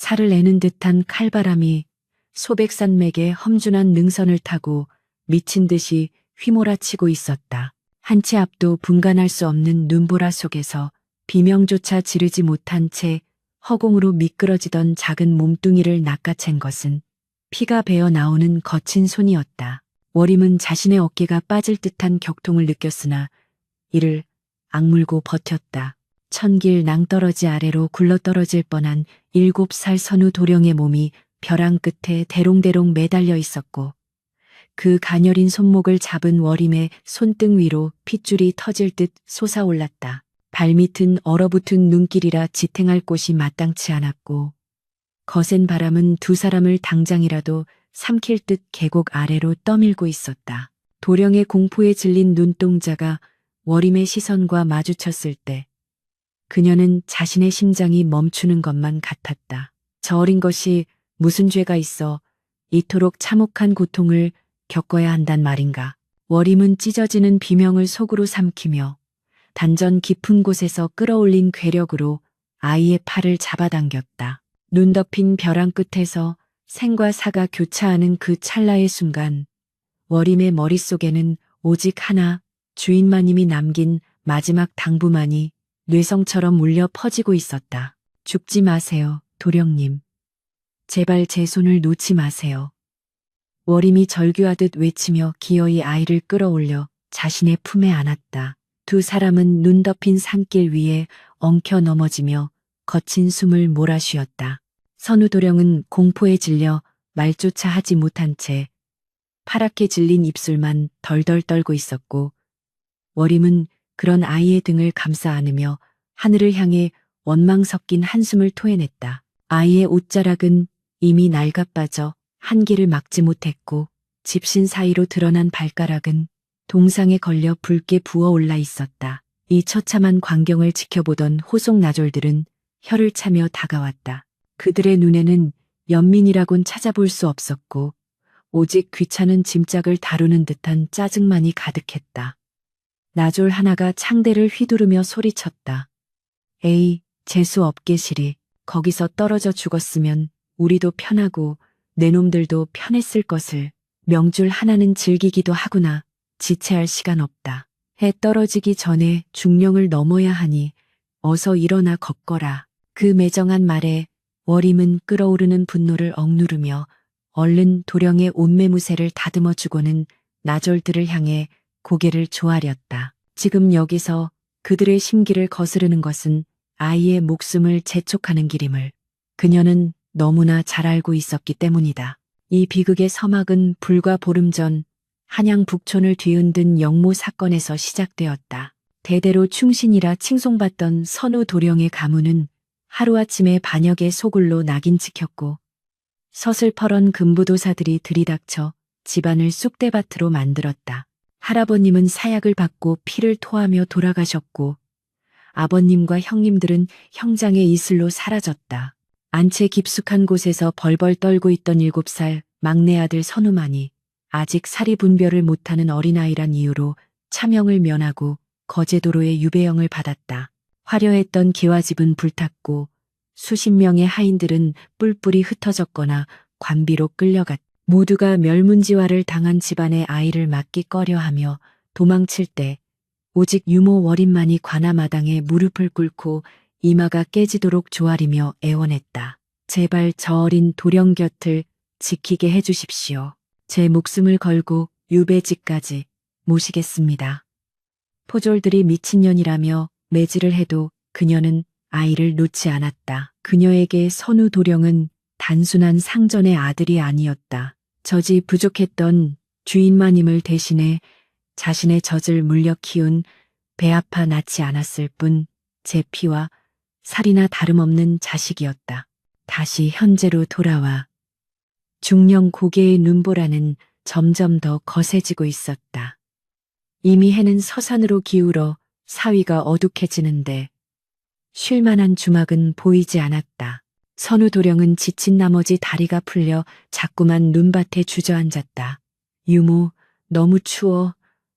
살을 내는 듯한 칼바람이 소백산맥의 험준한 능선을 타고 미친 듯이 휘몰아치고 있었다. 한 치 앞도 분간할 수 없는 눈보라 속에서 비명조차 지르지 못한 채 허공으로 미끄러지던 작은 몸뚱이를 낚아챈 것은 피가 배어 나오는 거친 손이었다. 워림은 자신의 어깨가 빠질 듯한 격통을 느꼈으나 이를 악물고 버텼다. 천길 낭떠러지 아래로 굴러떨어질 뻔한 7살 선우 도령의 몸이 벼랑 끝에 대롱대롱 매달려 있었고 그 가녀린 손목을 잡은 워림의 손등 위로 핏줄이 터질 듯 솟아올랐다. 발밑은 얼어붙은 눈길이라 지탱할 곳이 마땅치 않았고 거센 바람은 두 사람을 당장이라도 삼킬 듯 계곡 아래로 떠밀고 있었다. 도령의 공포에 질린 눈동자가 워림의 시선과 마주쳤을 때 그녀는 자신의 심장이 멈추는 것만 같았다. 저 어린 것이 무슨 죄가 있어 이토록 참혹한 고통을 겪어야 한단 말인가. 워림은 찢어지는 비명을 속으로 삼키며 단전 깊은 곳에서 끌어올린 괴력으로 아이의 팔을 잡아당겼다. 눈 덮인 벼랑 끝에서 생과 사가 교차하는 그 찰나의 순간 워림의 머릿속에는 오직 하나 주인마님이 남긴 마지막 당부만이 뇌성처럼 울려 퍼지고 있었다. 죽지 마세요, 도령님. 제발 제 손을 놓지 마세요. 워림이 절규하듯 외치며 기어이 아이를 끌어올려 자신의 품에 안았다. 두 사람은 눈 덮인 산길 위에 엉켜 넘어지며 거친 숨을 몰아쉬었다. 선우 도령은 공포에 질려 말조차 하지 못한 채 파랗게 질린 입술만 덜덜 떨고 있었고 워림은 그런 아이의 등을 감싸 안으며 하늘을 향해 원망 섞인 한숨을 토해냈다. 아이의 옷자락은 이미 낡아빠져 한기를 막지 못했고 집신 사이로 드러난 발가락은 동상에 걸려 붉게 부어올라 있었다. 이 처참한 광경을 지켜보던 호속 나졸들은 혀를 차며 다가왔다. 그들의 눈에는 연민이라곤 찾아볼 수 없었고 오직 귀찮은 짐짝을 다루는 듯한 짜증만이 가득했다. 나졸 하나가 창대를 휘두르며 소리쳤다. 에이, 재수 없게 시리. 거기서 떨어져 죽었으면 우리도 편하고 내 놈들도 편했을 것을. 명줄 하나는 즐기기도 하구나. 지체할 시간 없다. 해 떨어지기 전에 중령을 넘어야 하니 어서 일어나 걷거라. 그 매정한 말에 워림은 끓어오르는 분노를 억누르며 얼른 도령의 옷매무새를 다듬어 주고는 나졸들을 향해 고개를 조아렸다. 지금 여기서 그들의 심기를 거스르는 것은 아이의 목숨을 재촉하는 길임을 그녀는 너무나 잘 알고 있었기 때문이다. 이 비극의 서막은 불과 보름 전 한양 북촌을 뒤흔든 영모 사건에서 시작되었다. 대대로 충신이라 칭송받던 선우 도령의 가문은 하루아침에 반역의 소굴로 낙인 찍혔고 서슬퍼런 금부도사들이 들이닥쳐 집안을 쑥대밭으로 만들었다. 할아버님은 사약을 받고 피를 토하며 돌아가셨고 아버님과 형님들은 형장의 이슬로 사라졌다. 안채 깊숙한 곳에서 벌벌 떨고 있던 7살 막내 아들 선우만이 아직 사리 분별을 못하는 어린아이란 이유로 차명을 면하고 거제도로의 유배형을 받았다. 화려했던 기와집은 불탔고 수십 명의 하인들은 뿔뿔이 흩어졌거나 관비로 끌려갔다. 모두가 멸문지화를 당한 집안의 아이를 맞기 꺼려하며 도망칠 때 오직 유모 워림만이 관아마당에 무릎을 꿇고 이마가 깨지도록 조아리며 애원했다. 제발 저 어린 도령 곁을 지키게 해주십시오. 제 목숨을 걸고 유배지까지 모시겠습니다. 포졸들이 미친년이라며 매질을 해도 그녀는 아이를 놓지 않았다. 그녀에게 선우 도령은 단순한 상전의 아들이 아니었다. 젖이 부족했던 주인마님을 대신해 자신의 젖을 물려 키운 배아파 낳지 않았을 뿐 제 피와 살이나 다름없는 자식이었다. 다시 현재로 돌아와 중령 고개의 눈보라는 점점 더 거세지고 있었다. 이미 해는 서산으로 기울어 사위가 어둑해지는데 쉴만한 주막은 보이지 않았다. 선우 도령은 지친 나머지 다리가 풀려 자꾸만 눈밭에 주저앉았다. 유모, 너무 추워.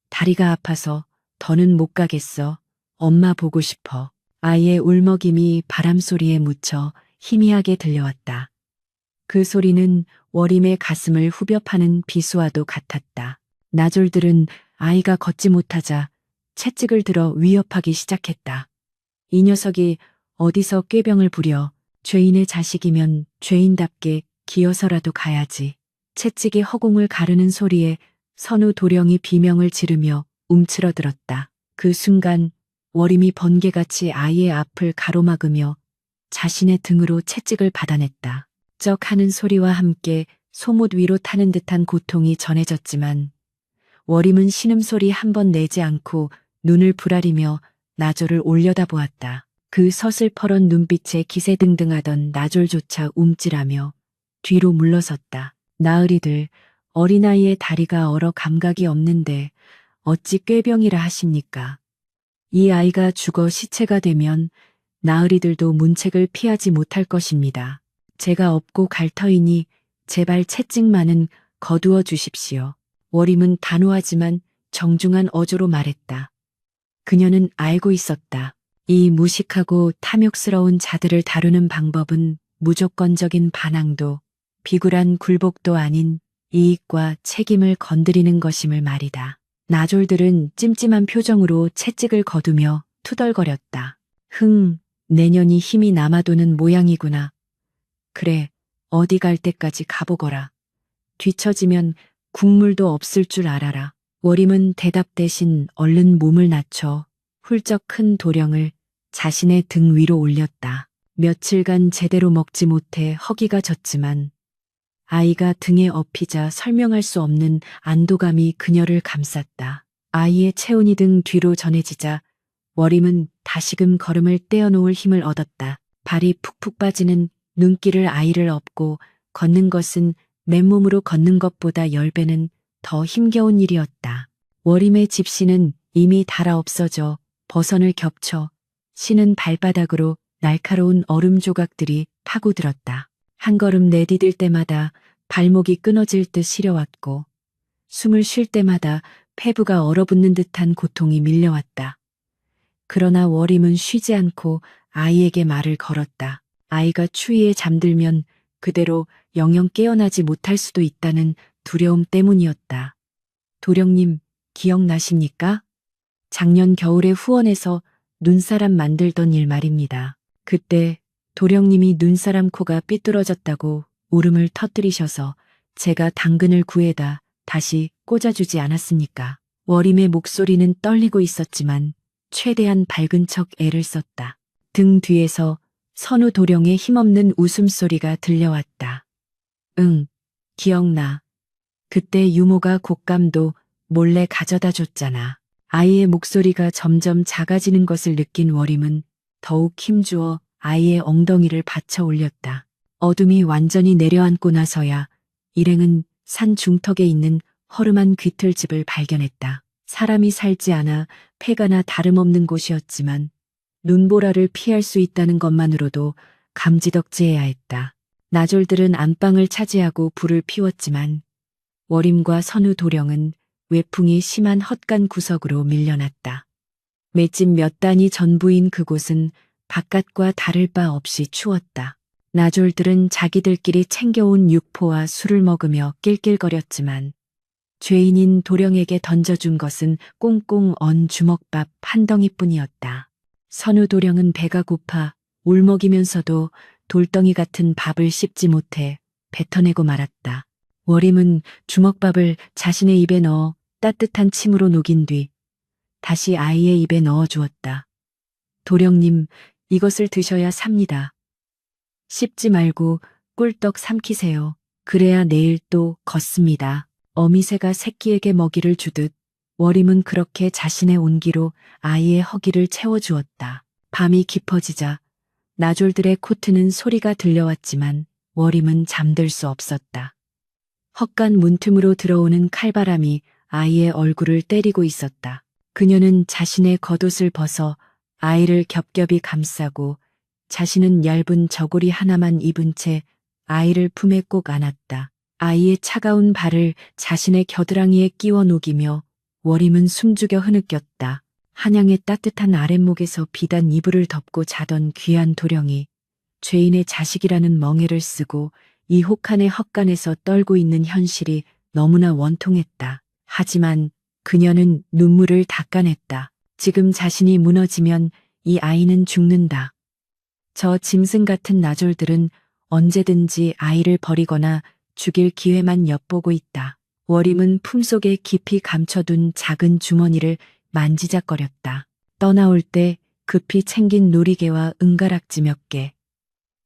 다리가 아파서 더는 못 가겠어. 엄마 보고 싶어. 아이의 울먹임이 바람소리에 묻혀 희미하게 들려왔다. 그 소리는 워림의 가슴을 후벼 파는 비수와도 같았다. 나졸들은 아이가 걷지 못하자 채찍을 들어 위협하기 시작했다. 이 녀석이 어디서 꾀병을 부려 죄인의 자식이면 죄인답게 기어서라도 가야지. 채찍이 허공을 가르는 소리에 선우 도령이 비명을 지르며 움츠러들었다. 그 순간 워림이 번개같이 아이의 앞을 가로막으며 자신의 등으로 채찍을 받아냈다. 쩍 하는 소리와 함께 소못 위로 타는 듯한 고통이 전해졌지만 워림은 신음소리 한 번 내지 않고 눈을 부라리며 나졸을 올려다보았다. 그 서슬퍼런 눈빛에 기세등등하던 나졸조차 움찔하며 뒤로 물러섰다. 나으리들, 어린아이의 다리가 얼어 감각이 없는데 어찌 꾀병이라 하십니까? 이 아이가 죽어 시체가 되면 나으리들도 문책을 피하지 못할 것입니다. 제가 업고 갈 터이니 제발 채찍만은 거두어 주십시오. 워림은 단호하지만 정중한 어조로 말했다. 그녀는 알고 있었다. 이 무식하고 탐욕스러운 자들을 다루는 방법은 무조건적인 반항도 비굴한 굴복도 아닌 이익과 책임을 건드리는 것임을 말이다. 나졸들은 찜찜한 표정으로 채찍을 거두며 투덜거렸다. 내년이 힘이 남아도는 모양이구나. 그래, 어디 갈 때까지 가보거라. 뒤처지면 국물도 없을 줄 알아라. 워림은 대답 대신 얼른 몸을 낮춰 훌쩍 큰 도령을 자신의 등 위로 올렸다. 며칠간 제대로 먹지 못해 허기가 졌지만 아이가 등에 업히자 설명할 수 없는 안도감이 그녀를 감쌌다. 아이의 체온이 등 뒤로 전해지자 워림은 다시금 걸음을 떼어놓을 힘을 얻었다. 발이 푹푹 빠지는 눈길을 아이를 업고 걷는 것은 맨몸으로 걷는 것보다 10배는 더 힘겨운 일이었다. 워림의 집시는 이미 닳아 없어져 버선을 겹쳐 신은 발바닥으로 날카로운 얼음 조각들이 파고들었다. 한 걸음 내디딜 때마다 발목이 끊어질 듯 시려왔고 숨을 쉴 때마다 폐부가 얼어붙는 듯한 고통이 밀려왔다. 그러나 워림은 쉬지 않고 아이에게 말을 걸었다. 아이가 추위에 잠들면 그대로 영영 깨어나지 못할 수도 있다는 두려움 때문이었다. 도령님, 기억나십니까? 작년 겨울에 후원에서 눈사람 만들던 일 말입니다. 그때 도령님이 눈사람 코가 삐뚤어졌다고 울음을 터뜨리셔서 제가 당근을 구해다 다시 꽂아주지 않았습니까? 워림의 목소리는 떨리고 있었지만 최대한 밝은 척 애를 썼다. 등 뒤에서 선우 도령의 힘없는 웃음소리가 들려왔다. 응, 기억나. 그때 유모가 곶감도 몰래 가져다 줬잖아. 아이의 목소리가 점점 작아지는 것을 느낀 워림은 더욱 힘주어 아이의 엉덩이를 받쳐 올렸다. 어둠이 완전히 내려앉고 나서야 일행은 산 중턱에 있는 허름한 귀틀집을 발견했다. 사람이 살지 않아 폐가나 다름없는 곳이었지만 눈보라를 피할 수 있다는 것만으로도 감지덕지해야 했다. 나졸들은 안방을 차지하고 불을 피웠지만 워림과 선우 도령은 외풍이 심한 헛간 구석으로 밀려났다. 맷집 몇 단위 전부인 그곳은 바깥과 다를 바 없이 추웠다. 나졸들은 자기들끼리 챙겨온 육포와 술을 먹으며 낄낄거렸지만 죄인인 도령에게 던져준 것은 꽁꽁 언 주먹밥 한 덩이뿐이었다. 선우 도령은 배가 고파 울먹이면서도 돌덩이 같은 밥을 씹지 못해 뱉어내고 말았다. 워림은 주먹밥을 자신의 입에 넣어 따뜻한 침으로 녹인 뒤 다시 아이의 입에 넣어 주었다. 도령님, 이것을 드셔야 삽니다. 씹지 말고 꿀떡 삼키세요. 그래야 내일 또 걷습니다. 어미새가 새끼에게 먹이를 주듯 워림은 그렇게 자신의 온기로 아이의 허기를 채워주었다. 밤이 깊어지자 나졸들의 코트는 소리가 들려왔지만 워림은 잠들 수 없었다. 헛간 문틈으로 들어오는 칼바람이 아이의 얼굴을 때리고 있었다. 그녀는 자신의 겉옷을 벗어 아이를 겹겹이 감싸고 자신은 얇은 저고리 하나만 입은 채 아이를 품에 꼭 안았다. 아이의 차가운 발을 자신의 겨드랑이에 끼워 녹이며 워림은 숨죽여 흐느꼈다. 한양의 따뜻한 아랫목에서 비단 이불을 덮고 자던 귀한 도령이 죄인의 자식이라는 멍해를 쓰고 이 혹한의 헛간에서 떨고 있는 현실이 너무나 원통했다. 하지만 그녀는 눈물을 닦아냈다. 지금 자신이 무너지면 이 아이는 죽는다. 저 짐승 같은 나졸들은 언제든지 아이를 버리거나 죽일 기회만 엿보고 있다. 워림은 품속에 깊이 감춰둔 작은 주머니를 만지작거렸다. 떠나올 때 급히 챙긴 놀이개와 은가락지 몇 개.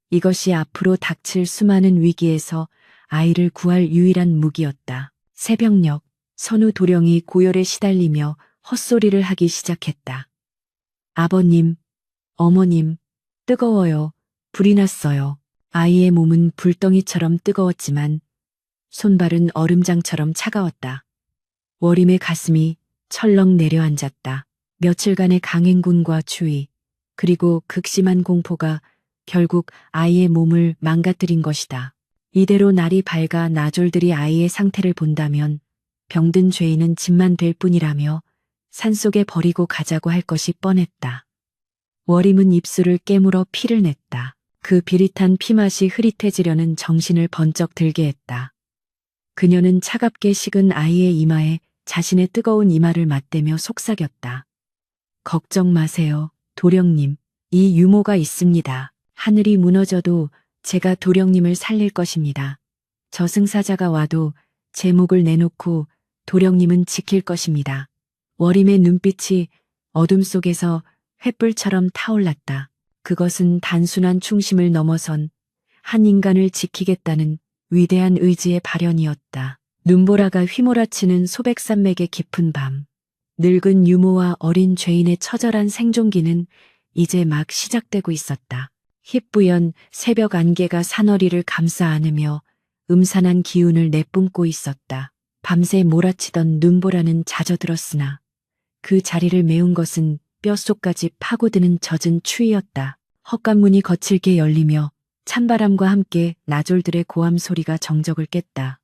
이것이 앞으로 닥칠 수많은 위기에서 아이를 구할 유일한 무기였다. 새벽녘 선우 도령이 고열에 시달리며 헛소리를 하기 시작했다. 아버님, 어머님, 뜨거워요. 불이 났어요. 아이의 몸은 불덩이처럼 뜨거웠지만 손발은 얼음장처럼 차가웠다. 워림의 가슴이 철렁 내려앉았다. 며칠간의 강행군과 추위, 그리고 극심한 공포가 결국 아이의 몸을 망가뜨린 것이다. 이대로 날이 밝아 나졸들이 아이의 상태를 본다면 병든 죄인은 짐만 될 뿐이라며 산속에 버리고 가자고 할 것이 뻔했다. 워림은 입술을 깨물어 피를 냈다. 그 비릿한 피맛이 흐릿해지려는 정신을 번쩍 들게 했다. 그녀는 차갑게 식은 아이의 이마에 자신의 뜨거운 이마를 맞대며 속삭였다. 걱정 마세요, 도령님. 이 유모가 있습니다. 하늘이 무너져도 제가 도령님을 살릴 것입니다. 저승사자가 와도 제 목을 내놓고 도령님은 지킬 것입니다. 워림의 눈빛이 어둠 속에서 횃불처럼 타올랐다. 그것은 단순한 충심을 넘어선 한 인간을 지키겠다는 위대한 의지의 발현이었다. 눈보라가 휘몰아치는 소백산맥의 깊은 밤. 늙은 유모와 어린 죄인의 처절한 생존기는 이제 막 시작되고 있었다. 희뿌연 새벽 안개가 산허리를 감싸 안으며 음산한 기운을 내뿜고 있었다. 밤새 몰아치던 눈보라는 잦아들었으나 그 자리를 메운 것은 뼛속까지 파고드는 젖은 추위였다. 헛간문이 거칠게 열리며 찬바람과 함께 나졸들의 고함 소리가 정적을 깼다.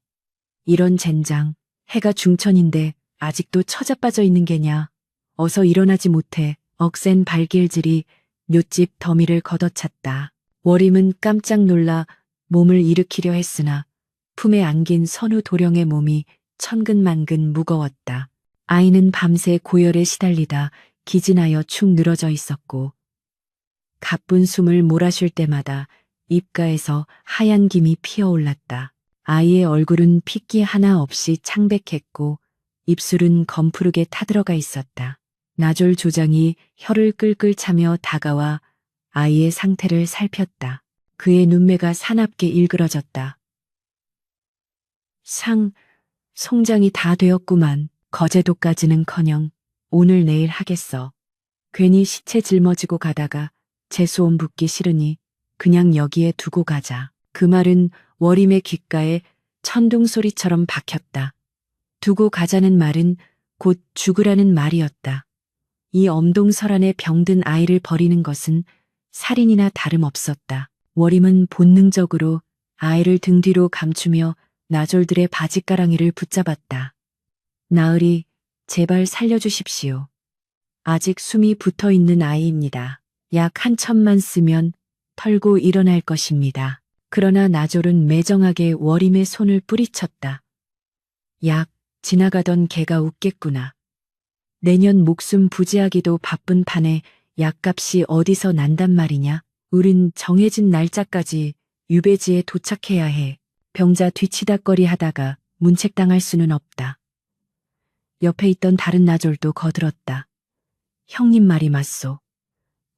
이런 젠장, 해가 중천인데 아직도 처자빠져 있는 게냐. 어서 일어나지 못해. 억센 발길질이 묏집 더미를 걷어찼다. 워림은 깜짝 놀라 몸을 일으키려 했으나 품에 안긴 선우 도령의 몸이 천근만근 무거웠다. 아이는 밤새 고열에 시달리다 기진하여 축 늘어져 있었고 가쁜 숨을 몰아쉴 때마다 입가에서 하얀 김이 피어올랐다. 아이의 얼굴은 핏기 하나 없이 창백했고 입술은 검푸르게 타들어가 있었다. 나졸 조장이 혀를 끌끌 차며 다가와 아이의 상태를 살폈다. 그의 눈매가 사납게 일그러졌다. 송장이 다 되었구만. 거제도까지는커녕 오늘 내일 하겠어. 괜히 시체 짊어지고 가다가 재수온 붓기 싫으니 그냥 여기에 두고 가자. 그 말은 워림의 귓가에 천둥 소리처럼 박혔다. 두고 가자는 말은 곧 죽으라는 말이었다. 이 엄동설안에 병든 아이를 버리는 것은 살인이나 다름없었다. 워림은 본능적으로 아이를 등 뒤로 감추며 나졸들의 바짓가랑이를 붙잡았다. 나으리, 제발 살려주십시오. 아직 숨이 붙어있는 아이입니다. 약 1,000만 쓰면 털고 일어날 것입니다. 그러나 나졸은 매정하게 워림의 손을 뿌리쳤다. 약, 지나가던 개가 웃겠구나. 내년 목숨 부지하기도 바쁜 판에 약값이 어디서 난단 말이냐? 우린 정해진 날짜까지 유배지에 도착해야 해. 병자 뒤치다꺼리 하다가 문책당할 수는 없다. 옆에 있던 다른 나졸도 거들었다. 형님 말이 맞소.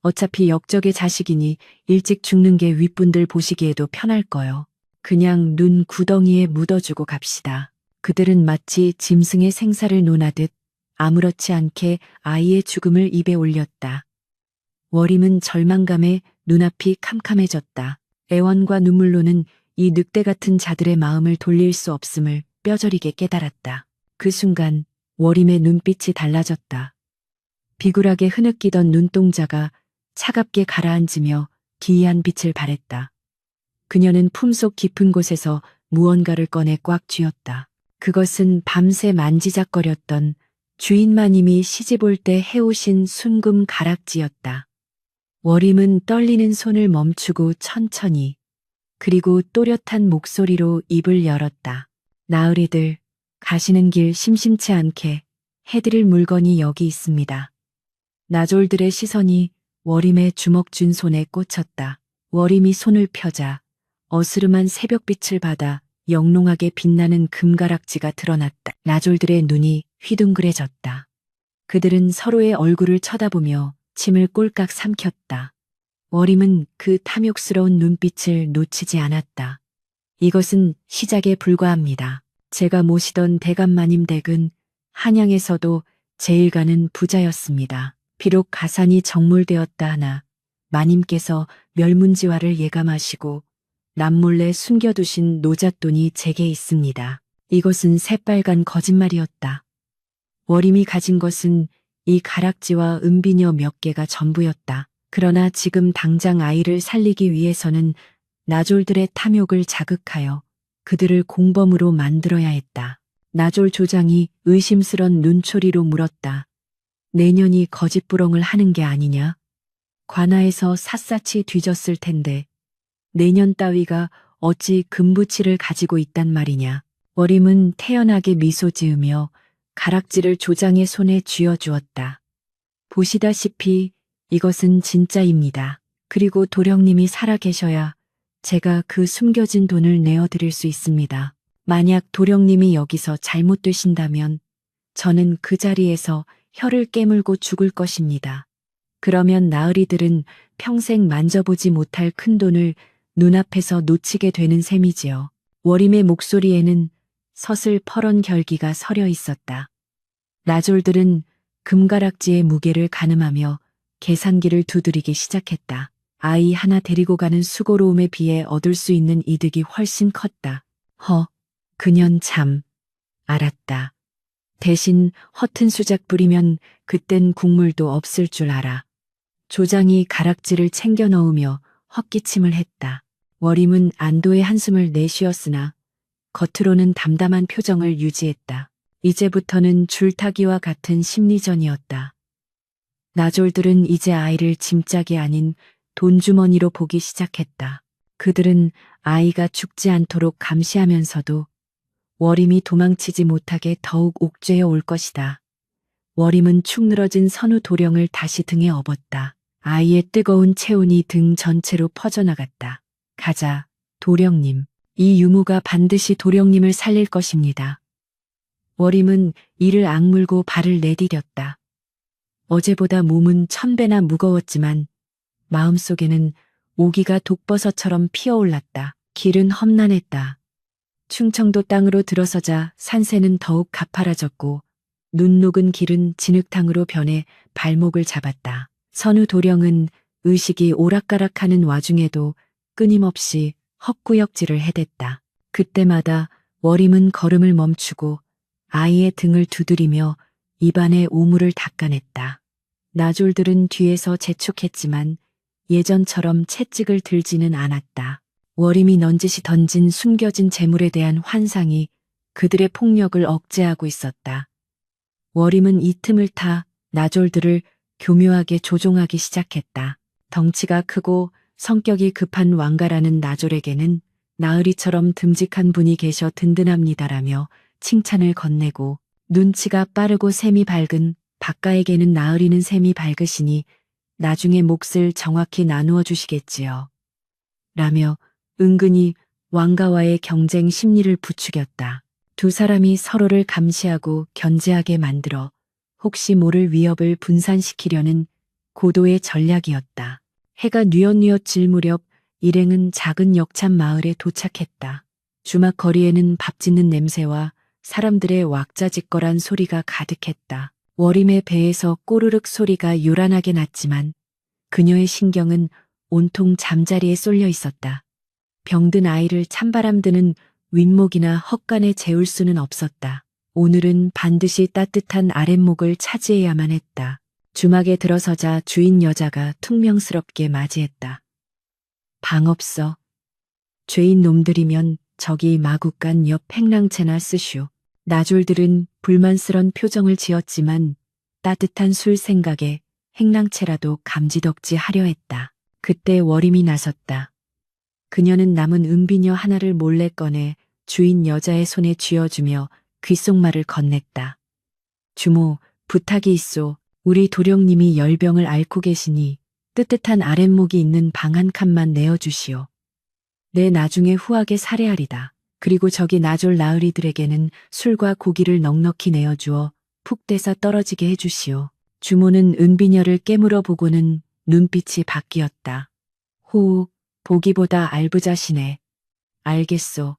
어차피 역적의 자식이니 일찍 죽는 게 윗분들 보시기에도 편할 거요. 그냥 눈 구덩이에 묻어주고 갑시다. 그들은 마치 짐승의 생사를 논하듯 아무렇지 않게 아이의 죽음을 입에 올렸다. 워림은 절망감에 눈앞이 캄캄해졌다. 애원과 눈물로는 이 늑대 같은 자들의 마음을 돌릴 수 없음을 뼈저리게 깨달았다. 그 순간 워림의 눈빛이 달라졌다. 비굴하게 흐느끼던 눈동자가 차갑게 가라앉으며 기이한 빛을 발했다. 그녀는 품속 깊은 곳에서 무언가를 꺼내 꽉 쥐었다. 그것은 밤새 만지작거렸던 주인마님이 시집 올 때 해오신 순금 가락지였다. 워림은 떨리는 손을 멈추고 천천히, 그리고 또렷한 목소리로 입을 열었다. 나으리들, 가시는 길 심심치 않게 해드릴 물건이 여기 있습니다. 나졸들의 시선이 워림의 주먹 쥔 손에 꽂혔다. 워림이 손을 펴자 어스름한 새벽빛을 받아 영롱하게 빛나는 금가락지가 드러났다. 나졸들의 눈이 휘둥그레졌다. 그들은 서로의 얼굴을 쳐다보며 침을 꼴깍 삼켰다. 워림은 그 탐욕스러운 눈빛을 놓치지 않았다. 이것은 시작에 불과합니다. 제가 모시던 대감마님 댁은 한양에서도 제일 가는 부자였습니다. 비록 가산이 정몰되었다 하나 마님께서 멸문지화를 예감하시고 남몰래 숨겨두신 노잣돈이 제게 있습니다. 이것은 새빨간 거짓말이었다. 워림이 가진 것은 이 가락지와 은비녀 몇 개가 전부였다. 그러나 지금 당장 아이를 살리기 위해서는 나졸들의 탐욕을 자극하여 그들을 공범으로 만들어야 했다. 나졸 조장이 의심스런 눈초리로 물었다. 내년이 거짓부렁을 하는 게 아니냐? 관아에서 샅샅이 뒤졌을 텐데 내년 따위가 어찌 금부치를 가지고 있단 말이냐? 워림은 태연하게 미소 지으며 가락지를 조장의 손에 쥐어주었다. 보시다시피 이것은 진짜입니다. 그리고 도령님이 살아계셔야 제가 그 숨겨진 돈을 내어드릴 수 있습니다. 만약 도령님이 여기서 잘못되신다면 저는 그 자리에서 혀를 깨물고 죽을 것입니다. 그러면 나으리들은 평생 만져보지 못할 큰 돈을 눈앞에서 놓치게 되는 셈이지요. 워림의 목소리에는 서슬퍼런 결기가 서려 있었다. 나졸들은 금가락지의 무게를 가늠하며 계산기를 두드리기 시작했다. 아이 하나 데리고 가는 수고로움에 비해 얻을 수 있는 이득이 훨씬 컸다. 그년 참 알았다. 대신 허튼 수작 부리면 그땐 국물도 없을 줄 알아. 조장이 가락지를 챙겨 넣으며 헛기침을 했다. 워림은 안도의 한숨을 내쉬었으나 겉으로는 담담한 표정을 유지했다. 이제부터는 줄타기와 같은 심리전이었다. 나졸들은 이제 아이를 짐짝이 아닌 돈주머니로 보기 시작했다. 그들은 아이가 죽지 않도록 감시하면서도 워림이 도망치지 못하게 더욱 옥죄어 올 것이다. 워림은 축 늘어진 선우 도령을 다시 등에 업었다. 아이의 뜨거운 체온이 등 전체로 퍼져나갔다. 가자, 도령님. 이 유무가 반드시 도령님을 살릴 것입니다. 워림은 이를 악물고 발을 내디뎠다. 어제보다 몸은 1000배나 무거웠지만 마음속에는 오기가 독버섯처럼 피어올랐다. 길은 험난했다. 충청도 땅으로 들어서자 산세는 더욱 가파라졌고 눈 녹은 길은 진흙탕으로 변해 발목을 잡았다. 선우 도령은 의식이 오락가락하는 와중에도 끊임없이 헛구역질을 해댔다. 그때마다 워림은 걸음을 멈추고 아이의 등을 두드리며 입안에 오물을 닦아냈다. 나졸들은 뒤에서 재촉했지만 예전처럼 채찍을 들지는 않았다. 워림이 넌지시 던진 숨겨진 재물에 대한 환상이 그들의 폭력을 억제하고 있었다. 워림은 이 틈을 타 나졸들을 교묘하게 조종하기 시작했다. 덩치가 크고 성격이 급한 왕가라는 나졸에게는 나으리처럼 듬직한 분이 계셔 든든합니다라며 칭찬을 건네고 눈치가 빠르고 셈이 밝은 박가에게는 나으리는 셈이 밝으시니 나중에 몫을 정확히 나누어 주시겠지요. 라며 은근히 왕가와의 경쟁 심리를 부추겼다. 두 사람이 서로를 감시하고 견제하게 만들어 혹시 모를 위협을 분산시키려는 고도의 전략이었다. 해가 뉘엿뉘엿 질 무렵 일행은 작은 역참 마을에 도착했다. 주막 거리에는 밥 짓는 냄새와 사람들의 왁자지껄한 소리가 가득했다. 워림의 배에서 꼬르륵 소리가 요란하게 났지만 그녀의 신경은 온통 잠자리에 쏠려 있었다. 병든 아이를 찬바람 드는 윗목이나 헛간에 재울 수는 없었다. 오늘은 반드시 따뜻한 아랫목을 차지해야만 했다. 주막에 들어서자 주인 여자가 퉁명스럽게 맞이했다. 방 없어. 죄인 놈들이면 저기 마구간 옆 팽랑채나 쓰슈. 나졸들은 불만스런 표정을 지었지만 따뜻한 술 생각에 행랑채라도 감지덕지 하려 했다. 그때 월임이 나섰다. 그녀는 남은 은비녀 하나를 몰래 꺼내 주인 여자의 손에 쥐어주며 귓속말을 건넸다. 주모, 부탁이 있소. 우리 도령님이 열병을 앓고 계시니 뜨뜻한 아랫목이 있는 방 한 칸만 내어주시오. 내 나중에 후하게 살해하리다. 그리고 저기 나졸 나으리들에게는 술과 고기를 넉넉히 내어주어 푹 떼서 떨어지게 해주시오. 주모는 은비녀를 깨물어 보고는 눈빛이 바뀌었다. 호욱, 보기보다 알부자시네. 알겠소.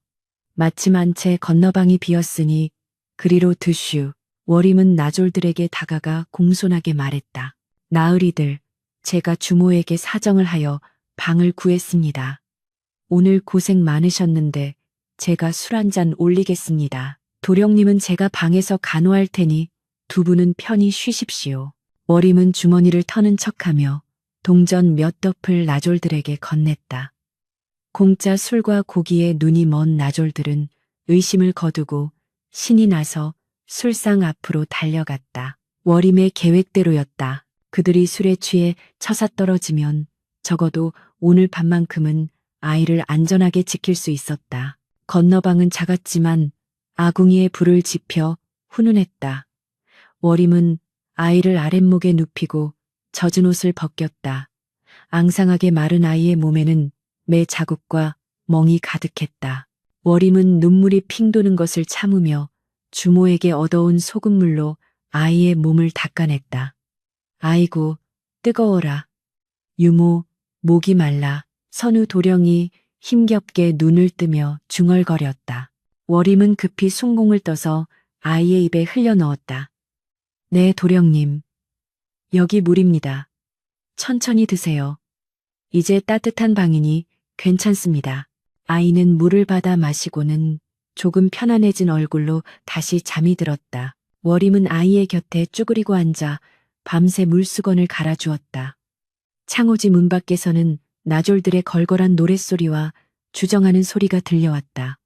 마침 한 채 건너방이 비었으니 그리로 드슈. 월임은 나졸들에게 다가가 공손하게 말했다. 나으리들, 제가 주모에게 사정을 하여 방을 구했습니다. 오늘 고생 많으셨는데 제가 술 한 잔 올리겠습니다. 도령님은 제가 방에서 간호할 테니 두 분은 편히 쉬십시오. 월임은 주머니를 터는 척하며 동전 몇 덮을 나졸들에게 건넸다. 공짜 술과 고기에 눈이 먼 나졸들은 의심을 거두고 신이 나서 술상 앞으로 달려갔다. 월임의 계획대로였다. 그들이 술에 취해 처사 떨어지면 적어도 오늘 밤만큼은 아이를 안전하게 지킬 수 있었다. 건너방은 작았지만 아궁이에 불을 지펴 훈훈했다. 월임은 아이를 아랫목에 눕히고 젖은 옷을 벗겼다. 앙상하게 마른 아이의 몸에는 매 자국과 멍이 가득했다. 월임은 눈물이 핑 도는 것을 참으며 주모에게 얻어온 소금물로 아이의 몸을 닦아냈다. 아이고, 뜨거워라. 유모, 목이 말라. 선우 도령이 힘겹게 눈을 뜨며 중얼거렸다. 월임은 급히 숭공을 떠서 아이의 입에 흘려 넣었다. 네, 도령님. 여기 물입니다. 천천히 드세요. 이제 따뜻한 방이니 괜찮습니다. 아이는 물을 받아 마시고는 조금 편안해진 얼굴로 다시 잠이 들었다. 월임은 아이의 곁에 쭈그리고 앉아 밤새 물수건을 갈아주었다. 창호지 문 밖에서는 나졸들의 걸걸한 노랫소리와 주정하는 소리가 들려왔다.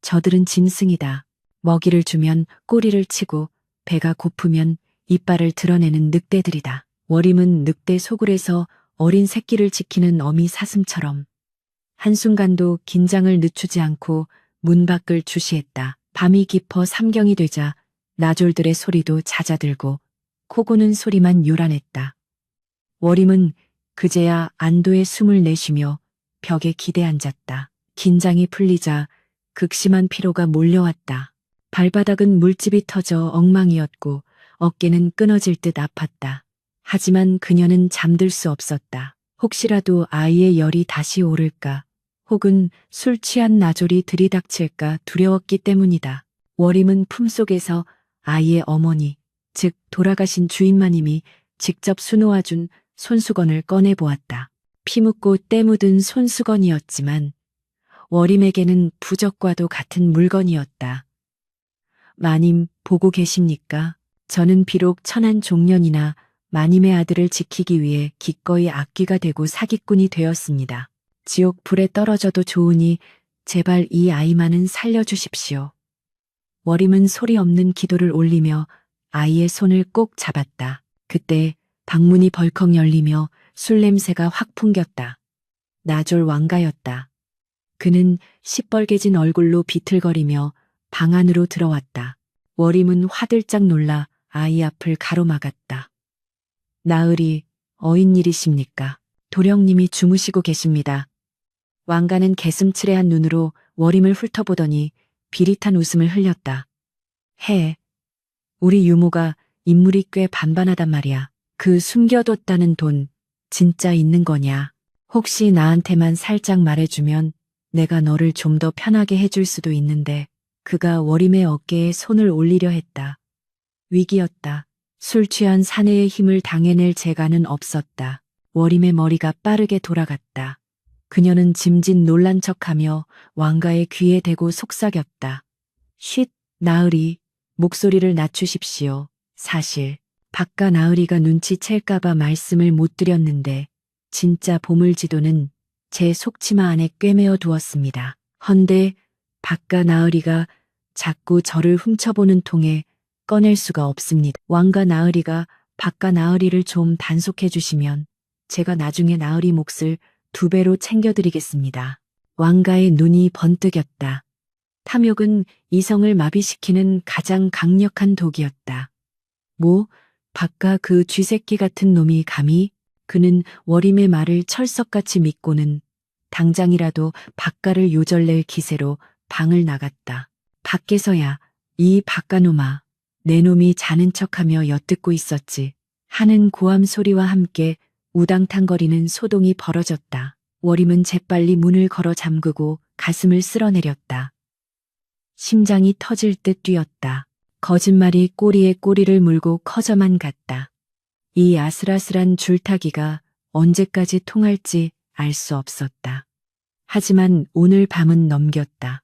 저들은 짐승이다. 먹이를 주면 꼬리를 치고 배가 고프면 이빨을 드러내는 늑대들이다. 월임은 늑대 소굴에서 어린 새끼를 지키는 어미 사슴처럼 한순간도 긴장을 늦추지 않고 문 밖을 주시했다. 밤이 깊어 삼경이 되자 나졸들의 소리도 잦아들고 코고는 소리만 요란했다. 월임은 그제야 안도의 숨을 내쉬며 벽에 기대앉았다. 긴장이 풀리자 극심한 피로가 몰려왔다. 발바닥은 물집이 터져 엉망이었고 어깨는 끊어질 듯 아팠다. 하지만 그녀는 잠들 수 없었다. 혹시라도 아이의 열이 다시 오를까 혹은 술 취한 나졸이 들이닥칠까 두려웠기 때문이다. 월임은 품속에서 아이의 어머니, 즉 돌아가신 주인마님이 직접 수놓아준 손수건을 꺼내보았다. 피 묻고 때 묻은 손수건이었지만 월임에게는 부적과도 같은 물건이었다. 마님, 보고 계십니까? 저는 비록 천한 종년이나 마님의 아들을 지키기 위해 기꺼이 악귀가 되고 사기꾼이 되었습니다. 지옥 불에 떨어져도 좋으니 제발 이 아이만은 살려주십시오. 월임은 소리 없는 기도를 올리며 아이의 손을 꼭 잡았다. 그때 방문이 벌컥 열리며 술 냄새가 확 풍겼다. 나졸 왕가였다. 그는 시뻘개진 얼굴로 비틀거리며 방 안으로 들어왔다. 월임은 화들짝 놀라 아이 앞을 가로막았다. 나으리, 어인일이십니까? 도령님이 주무시고 계십니다. 왕가는 개슴츠레한 눈으로 월임을 훑어보더니 비릿한 웃음을 흘렸다. 해, 우리 유모가 인물이 꽤 반반하단 말이야. 그 숨겨뒀다는 돈 진짜 있는 거냐? 혹시 나한테만 살짝 말해주면 내가 너를 좀 더 편하게 해줄 수도 있는데. 그가 월임의 어깨에 손을 올리려 했다. 위기였다. 술 취한 사내의 힘을 당해낼 재간은 없었다. 월임의 머리가 빠르게 돌아갔다. 그녀는 짐짓 놀란 척하며 왕가의 귀에 대고 속삭였다. 쉿, 나으리, 목소리를 낮추십시오. 사실 박가 나으리가 눈치챌까봐 말씀을 못 드렸는데 진짜 보물지도는 제 속치마 안에 꿰매어 두었습니다. 헌데 박가 나으리가 자꾸 저를 훔쳐보는 통에 꺼낼 수가 없습니다. 왕가 나으리가 박가 나으리를 좀 단속해 주시면 제가 나중에 나으리 몫을 2배로 챙겨드리겠습니다. 왕가의 눈이 번뜩였다. 탐욕은 이성을 마비시키는 가장 강력한 독이었다. 뭐, 박가 그 쥐새끼 같은 놈이 감히 그는 워림의 말을 철석같이 믿고는 당장이라도 박가를 요절낼 기세로 방을 나갔다. 밖에서야 이 박가놈아 내 놈이 자는 척하며 엿듣고 있었지 하는 고함 소리와 함께 우당탕거리는 소동이 벌어졌다. 워림은 재빨리 문을 걸어 잠그고 가슴을 쓸어내렸다. 심장이 터질 듯 뛰었다. 거짓말이 꼬리에 꼬리를 물고 커져만 갔다. 이 아슬아슬한 줄타기가 언제까지 통할지 알 수 없었다. 하지만 오늘 밤은 넘겼다.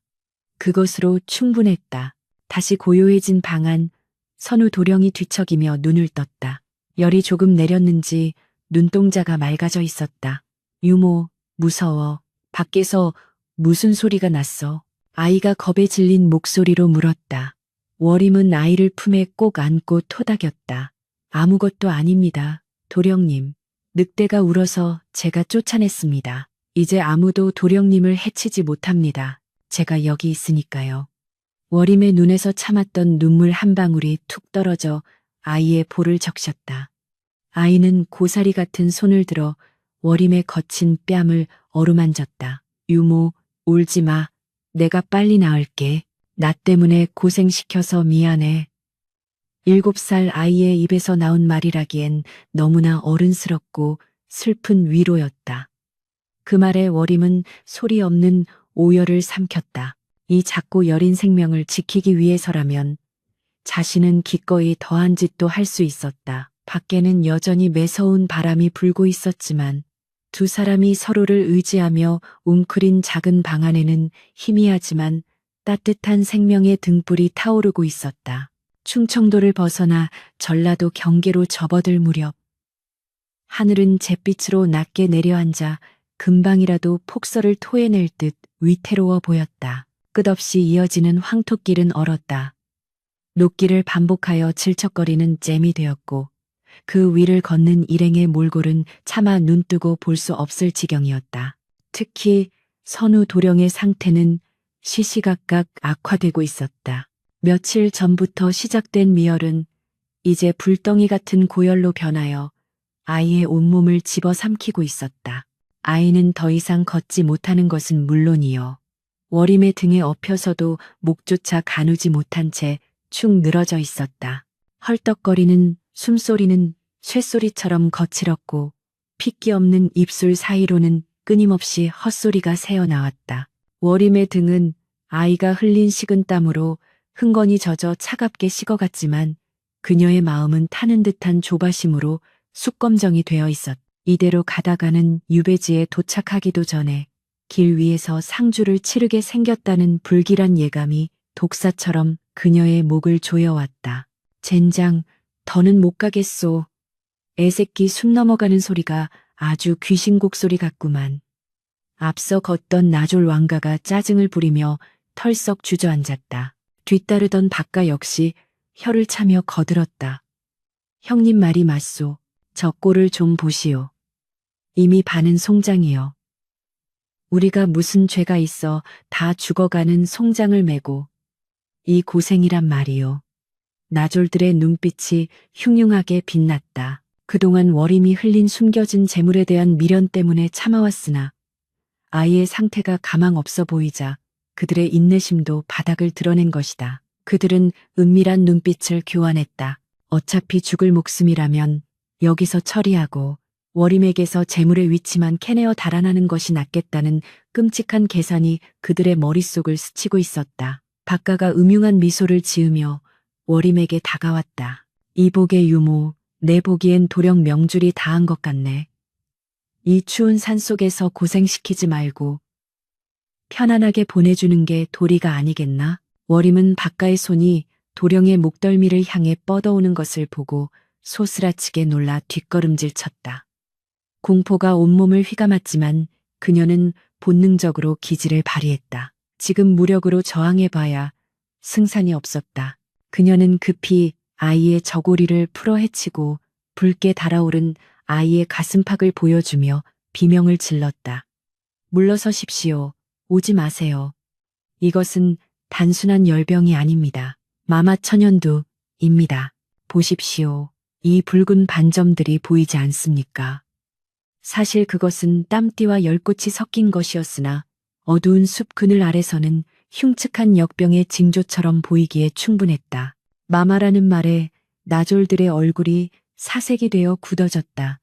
그것으로 충분했다. 다시 고요해진 방 안, 선우 도령이 뒤척이며 눈을 떴다. 열이 조금 내렸는지 눈동자가 맑아져 있었다. 유모, 무서워. 밖에서 무슨 소리가 났어? 아이가 겁에 질린 목소리로 물었다. 워림은 아이를 품에 꼭 안고 토닥였다. 아무것도 아닙니다. 도령님. 늑대가 울어서 제가 쫓아냈습니다. 이제 아무도 도령님을 해치지 못합니다. 제가 여기 있으니까요. 워림의 눈에서 참았던 눈물 한 방울이 툭 떨어져 아이의 볼을 적셨다. 아이는 고사리 같은 손을 들어 워림의 거친 뺨을 어루만졌다. 유모, 울지 마. 내가 빨리 나을게. 나 때문에 고생시켜서 미안해. 7살 아이의 입에서 나온 말이라기엔 너무나 어른스럽고 슬픈 위로였다. 그 말에 워림은 소리 없는 오열을 삼켰다. 이 작고 여린 생명을 지키기 위해서라면 자신은 기꺼이 더한 짓도 할 수 있었다. 밖에는 여전히 매서운 바람이 불고 있었지만 2사람이 서로를 의지하며 웅크린 작은 방 안에는 희미하지만 따뜻한 생명의 등불이 타오르고 있었다. 충청도를 벗어나 전라도 경계로 접어들 무렵 하늘은 잿빛으로 낮게 내려앉아 금방이라도 폭설을 토해낼 듯 위태로워 보였다. 끝없이 이어지는 황토길은 얼었다. 녹길을 반복하여 질척거리는 잼이 되었고 그 위를 걷는 일행의 몰골은 차마 눈뜨고 볼 수 없을 지경이었다. 특히 선우 도령의 상태는 시시각각 악화되고 있었다. 며칠 전부터 시작된 미열은 이제 불덩이 같은 고열로 변하여 아이의 온몸을 집어삼키고 있었다. 아이는 더 이상 걷지 못하는 것은 물론이요. 워림의 등에 엎여서도 목조차 가누지 못한 채 축 늘어져 있었다. 헐떡거리는 숨소리는 쇳소리처럼 거칠었고 핏기 없는 입술 사이로는 끊임없이 헛소리가 새어나왔다. 워림의 등은 아이가 흘린 식은땀으로 흥건히 젖어 차갑게 식어갔지만 그녀의 마음은 타는 듯한 조바심으로 숯검정이 되어 있었다. 이대로 가다가는 유배지에 도착하기도 전에 길 위에서 상주를 치르게 생겼다는 불길한 예감이 독사처럼 그녀의 목을 조여왔다. 젠장, 더는 못 가겠소. 애새끼 숨 넘어가는 소리가 아주 귀신곡 소리 같구만. 앞서 걷던 나졸 왕가가 짜증을 부리며 털썩 주저앉았다. 뒤따르던 박가 역시 혀를 차며 거들었다. 형님 말이 맞소. 저 꼴을 좀 보시오. 이미 반은 송장이요. 우리가 무슨 죄가 있어 다 죽어가는 송장을 메고 이 고생이란 말이요. 나졸들의 눈빛이 흉흉하게 빛났다. 그동안 워림이 흘린 숨겨진 재물에 대한 미련 때문에 참아왔으나 아이의 상태가 가망 없어 보이자 그들의 인내심도 바닥을 드러낸 것이다. 그들은 은밀한 눈빛을 교환했다. 어차피 죽을 목숨이라면 여기서 처리하고 워림에게서 재물의 위치만 캐내어 달아나는 것이 낫겠다는 끔찍한 계산이 그들의 머릿속을 스치고 있었다. 박가가 음흉한 미소를 지으며 워림에게 다가왔다. 이복의 유모, 내 보기엔 도령 명줄이 다한 것 같네. 이 추운 산속에서 고생시키지 말고 편안하게 보내주는 게 도리가 아니겠나? 워림은 박가의 손이 도령의 목덜미를 향해 뻗어오는 것을 보고 소스라치게 놀라 뒷걸음질 쳤다. 공포가 온몸을 휘감았지만 그녀는 본능적으로 기지를 발휘했다. 지금 무력으로 저항해봐야 승산이 없었다. 그녀는 급히 아이의 저고리를 풀어 헤치고 붉게 달아오른 아이의 가슴팍을 보여주며 비명을 질렀다. 물러서십시오. 오지 마세요. 이것은 단순한 열병이 아닙니다. 마마천연두입니다. 보십시오. 이 붉은 반점들이 보이지 않습니까? 사실 그것은 땀띠와 열꽃이 섞인 것이었으나 어두운 숲 그늘 아래서는 흉측한 역병의 징조처럼 보이기에 충분했다. 마마라는 말에 나졸들의 얼굴이 사색이 되어 굳어졌다.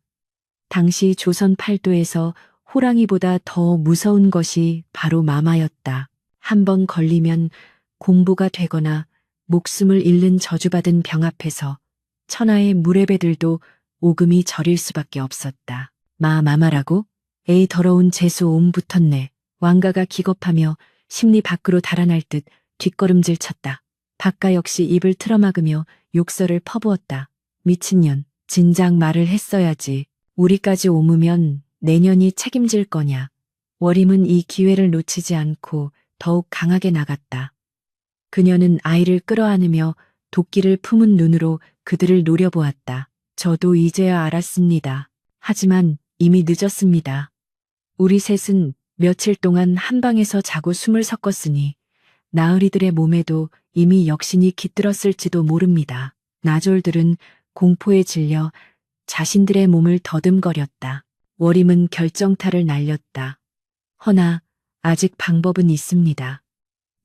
당시 조선 팔도에서 호랑이보다 더 무서운 것이 바로 마마였다. 한 번 걸리면 공부가 되거나 목숨을 잃는 저주받은 병 앞에서 천하의 무례배들도 오금이 저릴 수밖에 없었다. 마마라고? 에이 더러운 재수 옴 붙었네. 왕가가 기겁하며 심리 밖으로 달아날 듯 뒷걸음질 쳤다. 박가 역시 입을 틀어막으며 욕설을 퍼부었다. 미친년, 진작 말을 했어야지. 우리까지 오무면 내년이 책임질 거냐. 월임은 이 기회를 놓치지 않고 더욱 강하게 나갔다. 그녀는 아이를 끌어안으며 도끼를 품은 눈으로 그들을 노려보았다. 저도 이제야 알았습니다. 하지만 이미 늦었습니다. 우리 셋은 며칠 동안 한 방에서 자고 숨을 섞었으니 나으리들의 몸에도 이미 역신이 깃들었을지도 모릅니다. 나졸들은 공포에 질려 자신들의 몸을 더듬거렸다. 월임은 결정타를 날렸다. 허나 아직 방법은 있습니다.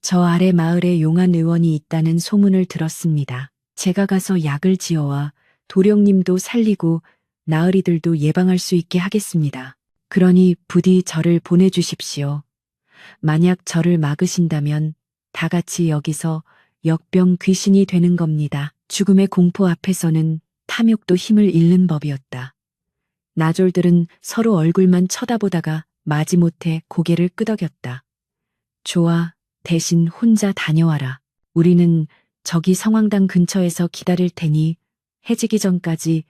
저 아래 마을에 용한 의원이 있다는 소문을 들었습니다. 제가 가서 약을 지어와 도령님도 살리고 나으리들도 예방할 수 있게 하겠습니다. 그러니 부디 저를 보내주십시오. 만약 저를 막으신다면 다 같이 여기서 역병 귀신이 되는 겁니다. 죽음의 공포 앞에서는 탐욕도 힘을 잃는 법이었다. 나졸들은 서로 얼굴만 쳐다보다가 마지못해 고개를 끄덕였다. 좋아, 대신 혼자 다녀와라. 우리는 저기 성황당 근처에서 기다릴 테니 해지기 전까지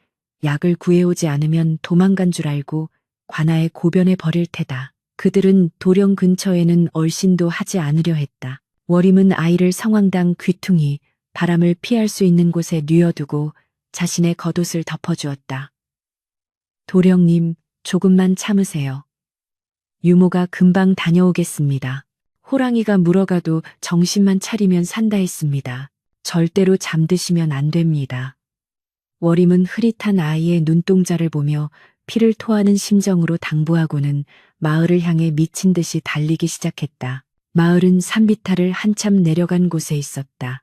약을 구해오지 않으면 도망간 줄 알고 관아에 고변해 버릴 테다. 그들은 도령 근처에는 얼씬도 하지 않으려 했다. 월임은 아이를 성황당 귀퉁이, 바람을 피할 수 있는 곳에 뉘어두고 자신의 겉옷을 덮어주었다. 도령님, 조금만 참으세요. 유모가 금방 다녀오겠습니다. 호랑이가 물어가도 정신만 차리면 산다 했습니다. 절대로 잠드시면 안 됩니다. 월임은 흐릿한 아이의 눈동자를 보며 피를 토하는 심정으로 당부하고는 마을을 향해 미친 듯이 달리기 시작했다. 마을은 산비탈을 한참 내려간 곳에 있었다.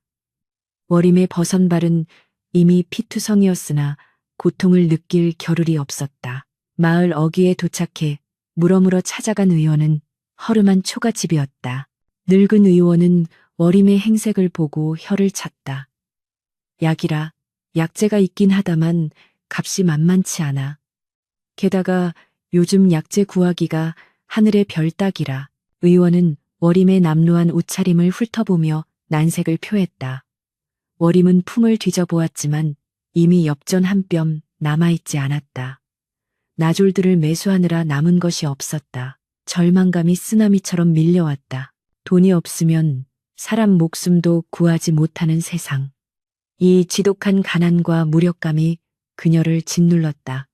월임의 버선발은 이미 피투성이었으나 고통을 느낄 겨를이 없었다. 마을 어귀에 도착해 물어물어 찾아간 의원은 허름한 초가집이었다. 늙은 의원은 월임의 행색을 보고 혀를 찼다. 약이라 약재가 있긴 하다만 값이 만만치 않아. 게다가 요즘 약재 구하기가 하늘의 별 따기라. 의원은 월임의 남루한 옷차림을 훑어보며 난색을 표했다. 월임은 품을 뒤져보았지만 이미 엽전 한 뼘 남아있지 않았다. 나졸들을 매수하느라 남은 것이 없었다. 절망감이 쓰나미처럼 밀려왔다. 돈이 없으면 사람 목숨도 구하지 못하는 세상. 이 지독한 가난과 무력감이 그녀를 짓눌렀다.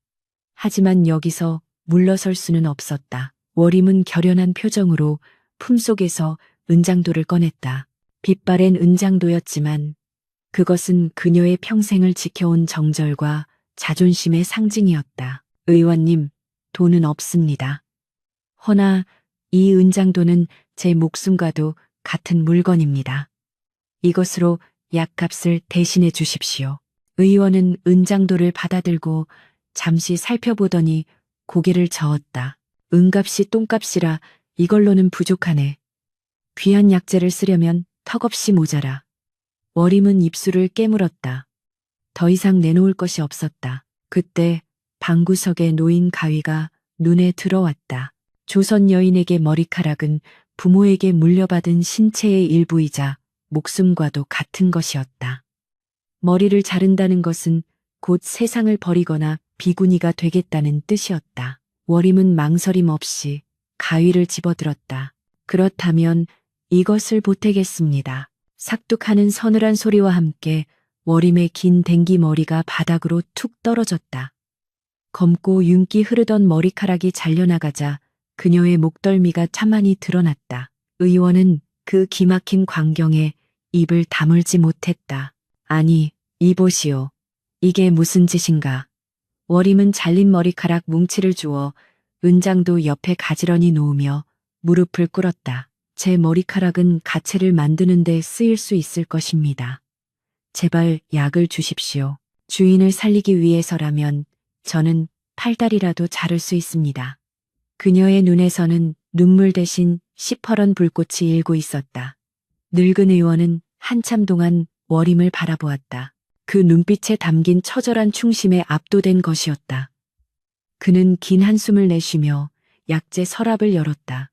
하지만 여기서 물러설 수는 없었다. 월임은 결연한 표정으로 품속에서 은장도를 꺼냈다. 빛바랜 은장도였지만 그것은 그녀의 평생을 지켜온 정절과 자존심의 상징이었다. 의원님, 돈은 없습니다. 허나 이 은장도는 제 목숨과도 같은 물건입니다. 이것으로 약값을 대신해 주십시오. 의원은 은장도를 받아들고 잠시 살펴보더니 고개를 저었다. 은값이 똥값이라 이걸로는 부족하네. 귀한 약재를 쓰려면 턱없이 모자라. 월임은 입술을 깨물었다. 더 이상 내놓을 것이 없었다. 그때 방구석에 놓인 가위가 눈에 들어왔다. 조선 여인에게 머리카락은 부모에게 물려받은 신체의 일부이자 목숨과도 같은 것이었다. 머리를 자른다는 것은 곧 세상을 버리거나 비구니가 되겠다는 뜻이었다. 월임은 망설임 없이 가위를 집어들었다. 그렇다면 이것을 보태겠습니다. 삭둑하는 서늘한 소리와 함께 워림의 긴 댕기 머리가 바닥으로 툭 떨어졌다. 검고 윤기 흐르던 머리카락이 잘려나가자 그녀의 목덜미가 차만히 드러났다. 의원은 그 기막힌 광경에 입을 다물지 못했다. 아니, 이보시오. 이게 무슨 짓인가. 워림은 잘린 머리카락 뭉치를 주어 은장도 옆에 가지런히 놓으며 무릎을 꿇었다. 제 머리카락은 가채를 만드는 데 쓰일 수 있을 것입니다. 제발 약을 주십시오. 주인을 살리기 위해서라면 저는 팔다리라도 자를 수 있습니다. 그녀의 눈에서는 눈물 대신 시퍼런 불꽃이 일고 있었다. 늙은 의원은 한참 동안 워림을 바라보았다. 그 눈빛에 담긴 처절한 충심에 압도된 것이었다. 그는 긴 한숨을 내쉬며 약재 서랍을 열었다.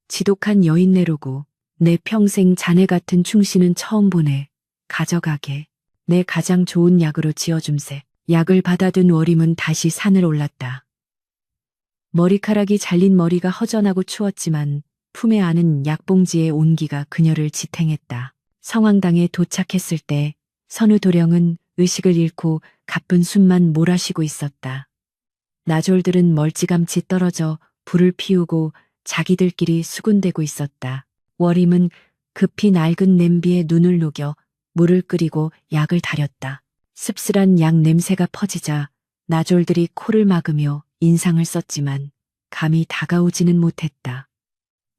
지독한 여인네로고 내 평생 자네 같은 충신은 처음 보네. 가져가게. 내 가장 좋은 약으로 지어줌세. 약을 받아든 워림은 다시 산을 올랐다. 머리카락이 잘린 머리가 허전하고 추웠지만 품에 안은 약봉지의 온기가 그녀를 지탱했다. 성황당에 도착했을 때 선우 도령은 의식을 잃고 가쁜 숨만 몰아쉬고 있었다. 나졸들은 멀찌감치 떨어져 불을 피우고 자기들끼리 수군대고 있었다. 워림은 급히 낡은 냄비에 눈을 녹여 물을 끓이고 약을 달였다. 씁쓸한 약 냄새가 퍼지자 나졸들이 코를 막으며 인상을 썼지만 감히 다가오지는 못했다.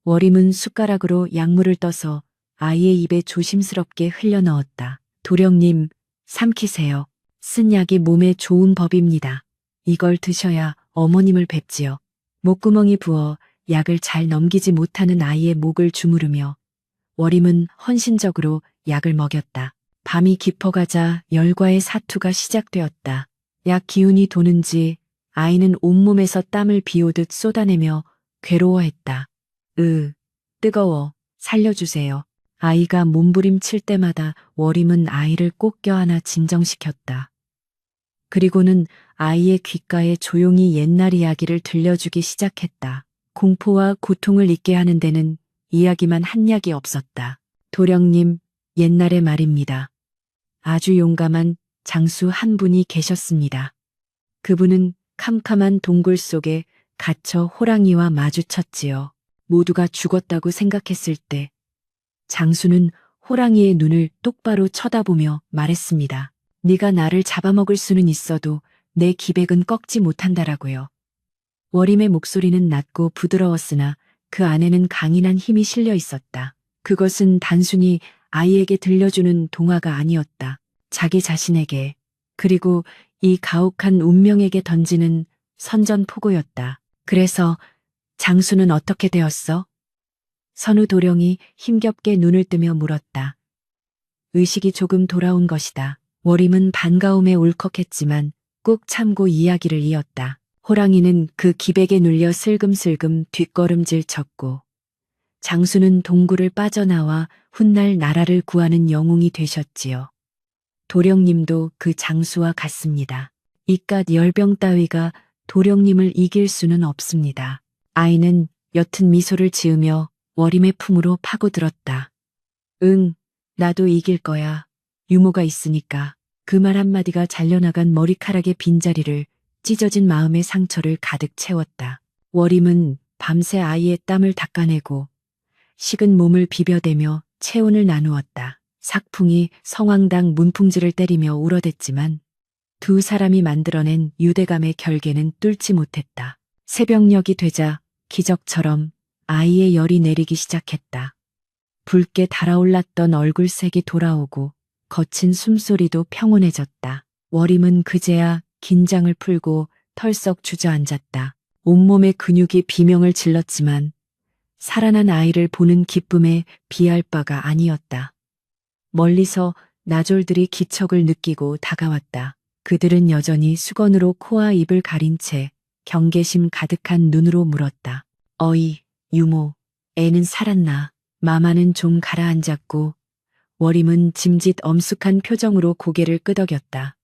워림은 숟가락으로 약물을 떠서 아이의 입에 조심스럽게 흘려 넣었다. 도령님, 삼키세요. 쓴 약이 몸에 좋은 법입니다. 이걸 드셔야 어머님을 뵙지요. 목구멍이 부어 약을 잘 넘기지 못하는 아이의 목을 주무르며 워림은 헌신적으로 약을 먹였다. 밤이 깊어가자 열과의 사투가 시작되었다. 약 기운이 도는지 아이는 온몸에서 땀을 비오듯 쏟아내며 괴로워했다. 뜨거워. 살려주세요. 아이가 몸부림칠 때마다 워림은 아이를 꼭 껴안아 진정시켰다. 그리고는 아이의 귓가에 조용히 옛날 이야기를 들려주기 시작했다. 공포와 고통을 잊게 하는 데는 이야기만 한 약이 없었다. 도령님, 옛날의 말입니다. 아주 용감한 장수 한 분이 계셨습니다. 그분은 캄캄한 동굴 속에 갇혀 호랑이와 마주쳤지요. 모두가 죽었다고 생각했을 때 장수는 호랑이의 눈을 똑바로 쳐다보며 말했습니다. 네가 나를 잡아먹을 수는 있어도 내 기백은 꺾지 못한다라고요. 워림의 목소리는 낮고 부드러웠으나 그 안에는 강인한 힘이 실려 있었다. 그것은 단순히 아이에게 들려주는 동화가 아니었다. 자기 자신에게, 그리고 이 가혹한 운명에게 던지는 선전포고였다. 그래서 장수는 어떻게 되었어? 선우 도령이 힘겹게 눈을 뜨며 물었다. 의식이 조금 돌아온 것이다. 워림은 반가움에 울컥했지만 꾹 참고 이야기를 이었다. 호랑이는 그 기백에 눌려 슬금슬금 뒷걸음질 쳤고 장수는 동굴을 빠져나와 훗날 나라를 구하는 영웅이 되셨지요. 도령님도 그 장수와 같습니다. 이깟 열병 따위가 도령님을 이길 수는 없습니다. 아이는 옅은 미소를 지으며 워림의 품으로 파고들었다. 응, 나도 이길 거야. 유모가 있으니까. 그 말 한마디가 잘려나간 머리카락의 빈자리를 찢어진 마음의 상처를 가득 채웠다. 워림은 밤새 아이의 땀을 닦아내고 식은 몸을 비벼대며 체온을 나누었다. 삭풍이 성황당 문풍지를 때리며 울어댔지만 두 사람이 만들어낸 유대감의 결계는 뚫지 못했다. 새벽녘이 되자 기적처럼 아이의 열이 내리기 시작했다. 붉게 달아올랐던 얼굴색이 돌아오고 거친 숨소리도 평온해졌다. 워림은 그제야 긴장을 풀고 털썩 주저앉았다. 온몸의 근육이 비명을 질렀지만 살아난 아이를 보는 기쁨에 비할 바가 아니었다. 멀리서 나졸들이 기척을 느끼고 다가왔다. 그들은 여전히 수건으로 코와 입을 가린 채 경계심 가득한 눈으로 물었다. 어이, 유모, 애는 살았나? 마마는 좀 가라앉았고 워림은 짐짓 엄숙한 표정으로 고개를 끄덕였다.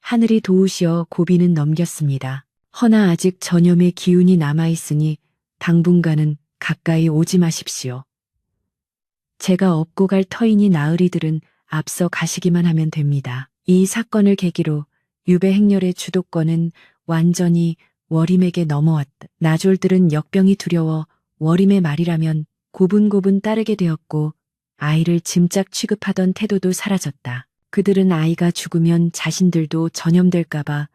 하늘이 도우시어 고비는 넘겼습니다. 허나 아직 전염의 기운이 남아있으니 당분간은 가까이 오지 마십시오. 제가 업고 갈 터이니 나으리들은 앞서 가시기만 하면 됩니다. 이 사건을 계기로 유배 행렬의 주도권은 완전히 워림에게 넘어왔다. 나졸들은 역병이 두려워 워림의 말이라면 고분고분 따르게 되었고 아이를 짐짝 취급하던 태도도 사라졌다. 그들은 아이가 죽으면 자신들도 전염될까봐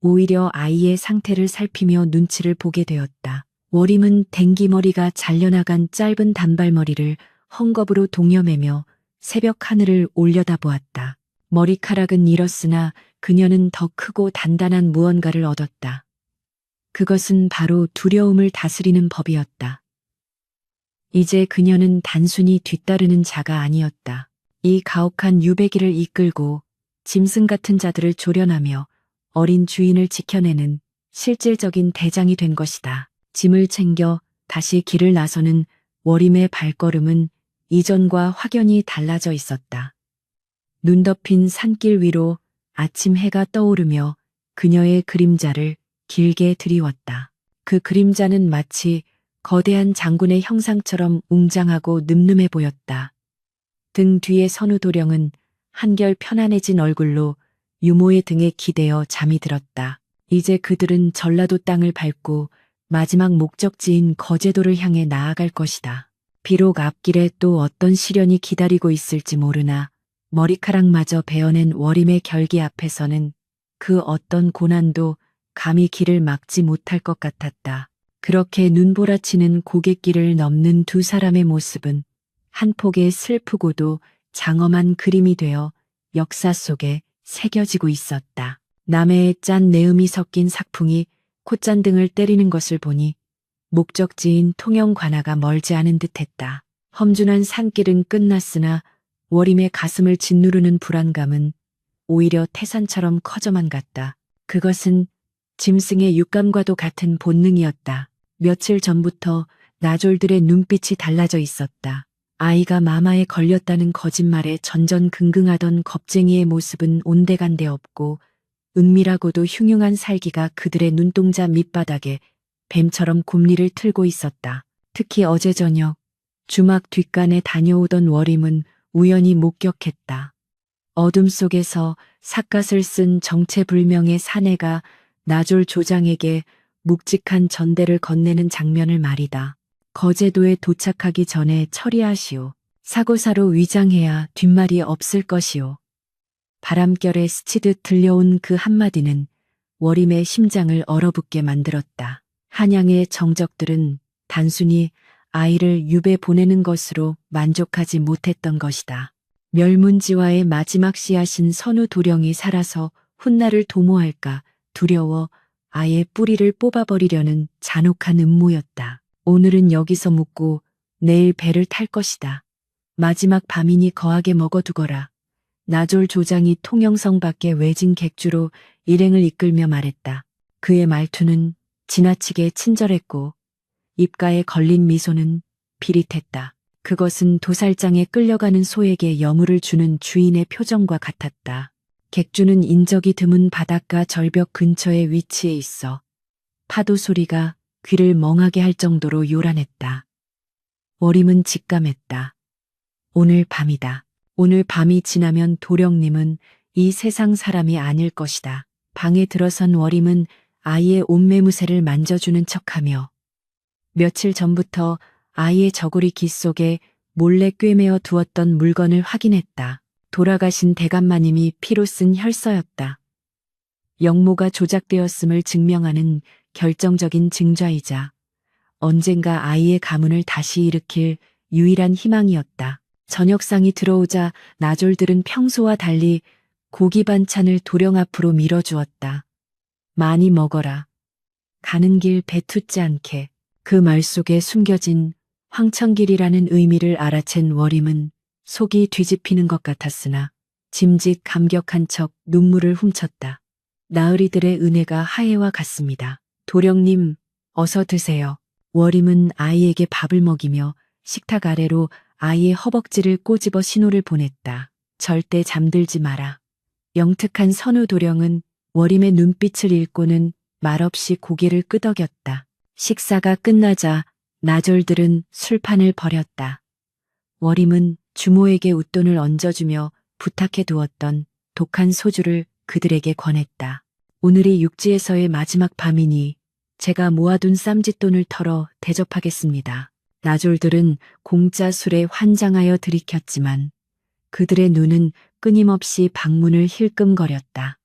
오히려 아이의 상태를 살피며 눈치를 보게 되었다. 워림은 댕기머리가 잘려나간 짧은 단발머리를 헝겊으로 동여매며 새벽 하늘을 올려다보았다. 머리카락은 잃었으나 그녀는 더 크고 단단한 무언가를 얻었다. 그것은 바로 두려움을 다스리는 법이었다. 이제 그녀는 단순히 뒤따르는 자가 아니었다. 이 가혹한 유배기를 이끌고 짐승 같은 자들을 조련하며 어린 주인을 지켜내는 실질적인 대장이 된 것이다. 짐을 챙겨 다시 길을 나서는 워림의 발걸음은 이전과 확연히 달라져 있었다. 눈 덮인 산길 위로 아침 해가 떠오르며 그녀의 그림자를 길게 드리웠다. 그 그림자는 마치 거대한 장군의 형상처럼 웅장하고 늠름해 보였다. 등 뒤의 선우도령은 한결 편안해진 얼굴로 유모의 등에 기대어 잠이 들었다. 이제 그들은 전라도 땅을 밟고 마지막 목적지인 거제도를 향해 나아갈 것이다. 비록 앞길에 또 어떤 시련이 기다리고 있을지 모르나 머리카락마저 베어낸 워림의 결기 앞에서는 그 어떤 고난도 감히 길을 막지 못할 것 같았다. 그렇게 눈보라치는 고갯길을 넘는 두 사람의 모습은 한 폭의 슬프고도 장엄한 그림이 되어 역사 속에 새겨지고 있었다. 남해의 짠 내음이 섞인 삭풍이 콧잔등을 때리는 것을 보니 목적지인 통영관아가 멀지 않은 듯했다. 험준한 산길은 끝났으나 워림의 가슴을 짓누르는 불안감은 오히려 태산처럼 커져만 갔다. 그것은 짐승의 육감과도 같은 본능이었다. 며칠 전부터 나졸들의 눈빛이 달라져 있었다. 아이가 마마에 걸렸다는 거짓말에 전전긍긍하던 겁쟁이의 모습은 온데간데 없고 은밀하고도 흉흉한 살기가 그들의 눈동자 밑바닥에 뱀처럼 곰리를 틀고 있었다. 특히 어제 저녁 주막 뒷간에 다녀오던 워림은 우연히 목격했다. 어둠 속에서 삿갓을 쓴 정체불명의 사내가 나졸 조장에게 묵직한 전대를 건네는 장면을 말이다. 거제도에 도착하기 전에 처리하시오. 사고사로 위장해야 뒷말이 없을 것이오. 바람결에 스치듯 들려온 그 한마디는 워림의 심장을 얼어붙게 만들었다. 한양의 정적들은 단순히 아이를 유배 보내는 것으로 만족하지 못했던 것이다. 멸문지와의 마지막 씨앗인 선우도령이 살아서 훗날을 도모할까 두려워 아예 뿌리를 뽑아버리려는 잔혹한 음모였다. 오늘은 여기서 묵고 내일 배를 탈 것이다. 마지막 밤이니 거하게 먹어두거라. 나졸 조장이 통영성 밖에 외진 객주로 일행을 이끌며 말했다. 그의 말투는 지나치게 친절했고 입가에 걸린 미소는 비릿했다. 그것은 도살장에 끌려가는 소에게 여물을 주는 주인의 표정과 같았다. 객주는 인적이 드문 바닷가 절벽 근처에 위치해 있어 파도 소리가 귀를 멍하게 할 정도로 요란했다. 워림은 직감했다. 오늘 밤이다. 오늘 밤이 지나면 도령님은 이 세상 사람이 아닐 것이다. 방에 들어선 워림은 아이의 옷매무새를 만져주는 척하며 며칠 전부터 아이의 저고리 귀 속에 몰래 꿰매어 두었던 물건을 확인했다. 돌아가신 대감마님이 피로 쓴 혈서였다. 영모가 조작되었음을 증명하는 결정적인 증좌이자 언젠가 아이의 가문을 다시 일으킬 유일한 희망이었다. 저녁상이 들어오자 나졸들은 평소와 달리 고기 반찬을 도령 앞으로 밀어주었다. 많이 먹어라. 가는 길 배투지 않게. 그 말 속에 숨겨진 황천길이라는 의미를 알아챈 워림은 속이 뒤집히는 것 같았으나 짐짓 감격한 척 눈물을 훔쳤다. 나으리들의 은혜가 하해와 같습니다. 도령님, 어서 드세요. 워림은 아이에게 밥을 먹이며 식탁 아래로 아이의 허벅지를 꼬집어 신호를 보냈다. 절대 잠들지 마라. 영특한 선우도령은 워림의 눈빛을 읽고는 말없이 고개를 끄덕였다. 식사가 끝나자 나졸들은 술판을 벌였다. 워림은 주모에게 웃돈을 얹어주며 부탁해 두었던 독한 소주를 그들에게 권했다. 오늘이 육지에서의 마지막 밤이니 제가 모아둔 쌈짓돈을 털어 대접하겠습니다. 나졸들은 공짜 술에 환장하여 들이켰지만 그들의 눈은 끊임없이 방문을 힐끔거렸다.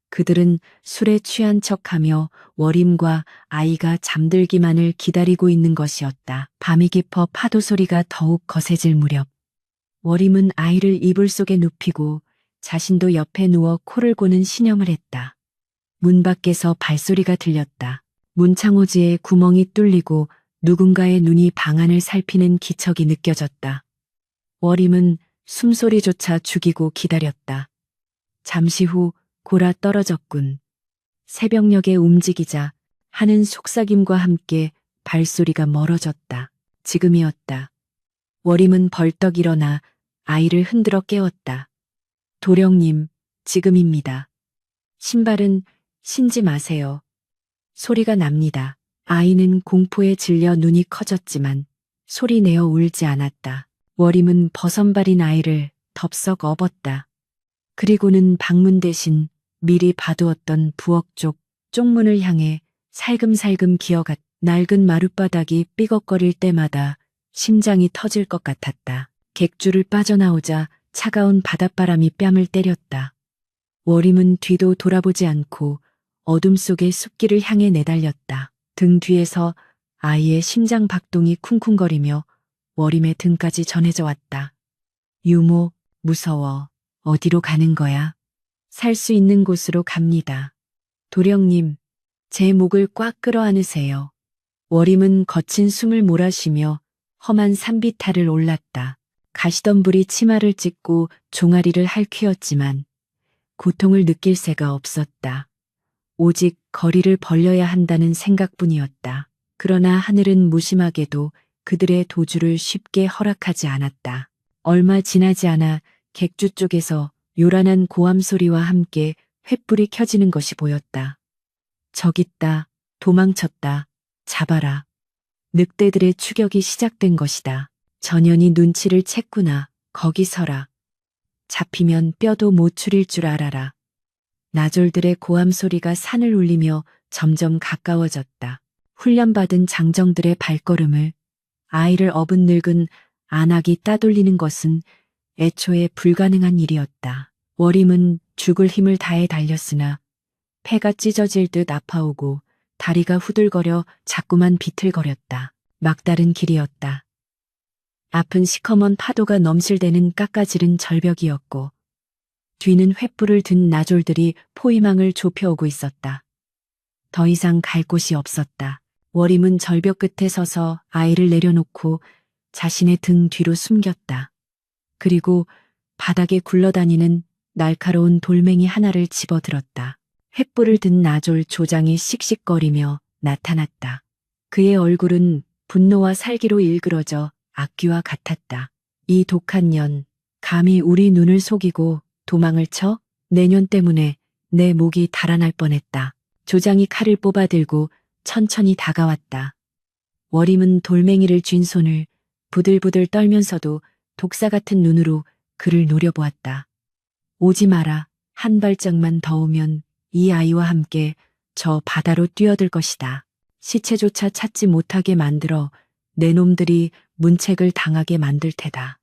그들은 술에 취한 척하며 워림과 아이가 잠들기만을 기다리고 있는 것이었다. 밤이 깊어 파도 소리가 더욱 거세질 무렵 워림은 아이를 이불 속에 눕히고 자신도 옆에 누워 코를 고는 신음을 했다. 문 밖에서 발소리가 들렸다. 문창호지에 구멍이 뚫리고 누군가의 눈이 방 안을 살피는 기척이 느껴졌다. 워림은 숨소리조차 죽이고 기다렸다. 잠시 후 골아 떨어졌군. 새벽녘에 움직이자 하는 속삭임과 함께 발소리가 멀어졌다. 지금이었다. 워림은 벌떡 일어나 아이를 흔들어 깨웠다. 도령님, 지금입니다. 신발은 신지 마세요. 소리가 납니다. 아이는 공포에 질려 눈이 커졌지만 소리 내어 울지 않았다. 워림은 버선발인 아이를 덥석 업었다. 그리고는 방문 대신 미리 봐두었던 부엌 쪽 쪽문을 향해 살금살금 기어갔다. 낡은 마룻바닥이 삐걱거릴 때마다 심장이 터질 것 같았다. 객주를 빠져나오자 차가운 바닷바람이 뺨을 때렸다. 워림은 뒤도 돌아보지 않고 어둠 속의 숲길을 향해 내달렸다. 등 뒤에서 아이의 심장 박동이 쿵쿵거리며 워림의 등까지 전해져 왔다. 유모, 무서워. 어디로 가는 거야? 살 수 있는 곳으로 갑니다. 도령님, 제 목을 꽉 끌어안으세요. 워림은 거친 숨을 몰아쉬며 험한 산비탈을 올랐다. 가시덤불이 치마를 찢고 종아리를 핥히었지만 고통을 느낄 새가 없었다. 오직 거리를 벌려야 한다는 생각뿐이었다. 그러나 하늘은 무심하게도 그들의 도주를 쉽게 허락하지 않았다. 얼마 지나지 않아 객주 쪽에서 요란한 고함 소리와 함께 횃불이 켜지는 것이 보였다. 저깃다, 도망쳤다, 잡아라. 늑대들의 추격이 시작된 것이다. 전연이 눈치를 챘구나. 거기 서라. 잡히면 뼈도 못 추릴 줄 알아라. 나졸들의 고함 소리가 산을 울리며 점점 가까워졌다. 훈련받은 장정들의 발걸음을 아이를 업은 늙은 안악이 따돌리는 것은 애초에 불가능한 일이었다. 워림은 죽을 힘을 다해 달렸으나 폐가 찢어질 듯 아파오고 다리가 후들거려 자꾸만 비틀거렸다. 막다른 길이었다. 앞은 시커먼 파도가 넘실대는 깎아지른 절벽이었고 뒤는 횃불을 든 나졸들이 포위망을 좁혀오고 있었다. 더 이상 갈 곳이 없었다. 워림은 절벽 끝에 서서 아이를 내려놓고 자신의 등 뒤로 숨겼다. 그리고 바닥에 굴러다니는 날카로운 돌멩이 하나를 집어들었다. 횃불을 든 나졸 조장이 씩씩거리며 나타났다. 그의 얼굴은 분노와 살기로 일그러져 악귀와 같았다. 이 독한 년, 감히 우리 눈을 속이고 도망을 쳐? 내년 때문에 내 목이 달아날 뻔했다. 조장이 칼을 뽑아들고 천천히 다가왔다. 워림은 돌멩이를 쥔 손을 부들부들 떨면서도 독사 같은 눈으로 그를 노려보았다. 오지 마라. 한 발짝만 더 오면 이 아이와 함께 저 바다로 뛰어들 것이다. 시체조차 찾지 못하게 만들어 내 놈들이 문책을 당하게 만들 테다.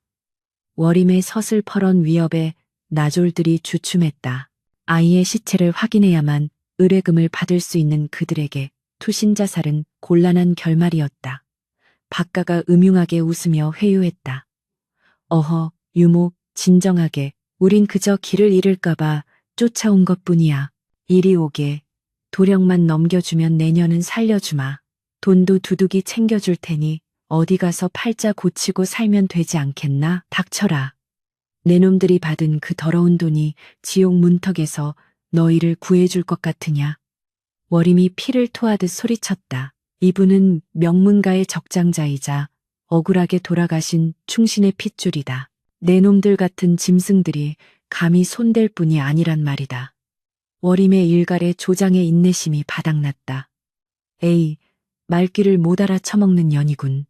워림의 서슬퍼런 위협에 나졸들이 주춤했다. 아이의 시체를 확인해야만 의뢰금을 받을 수 있는 그들에게 투신자살은 곤란한 결말이었다. 박가가 음흉하게 웃으며 회유했다. 어허, 유모, 진정하게. 우린 그저 길을 잃을까봐 쫓아온 것뿐이야. 이리 오게. 도령만 넘겨주면 내년은 살려주마. 돈도 두둑이 챙겨줄 테니 어디 가서 팔자 고치고 살면 되지 않겠나? 닥쳐라. 내 놈들이 받은 그 더러운 돈이 지옥 문턱에서 너희를 구해줄 것 같으냐? 워림이 피를 토하듯 소리쳤다. 이분은 명문가의 적장자이자 억울하게 돌아가신 충신의 핏줄이다. 내 놈들 같은 짐승들이 감히 손댈 뿐이 아니란 말이다. 워림의 일갈에 조장의 인내심이 바닥났다. 에이, 말귀를 못 알아쳐먹는 년이군.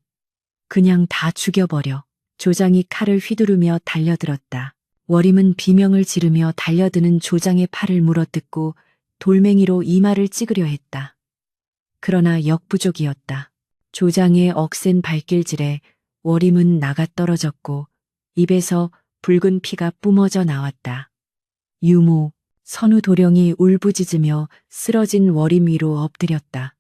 그냥 다 죽여버려. 조장이 칼을 휘두르며 달려들었다. 월임은 비명을 지르며 달려드는 조장의 팔을 물어뜯고 돌멩이로 이마를 찍으려 했다. 그러나 역부족이었다. 조장의 억센 발길질에 월임은 나가 떨어졌고 입에서 붉은 피가 뿜어져 나왔다. 유모, 선우 도령이 울부짖으며 쓰러진 월임 위로 엎드렸다.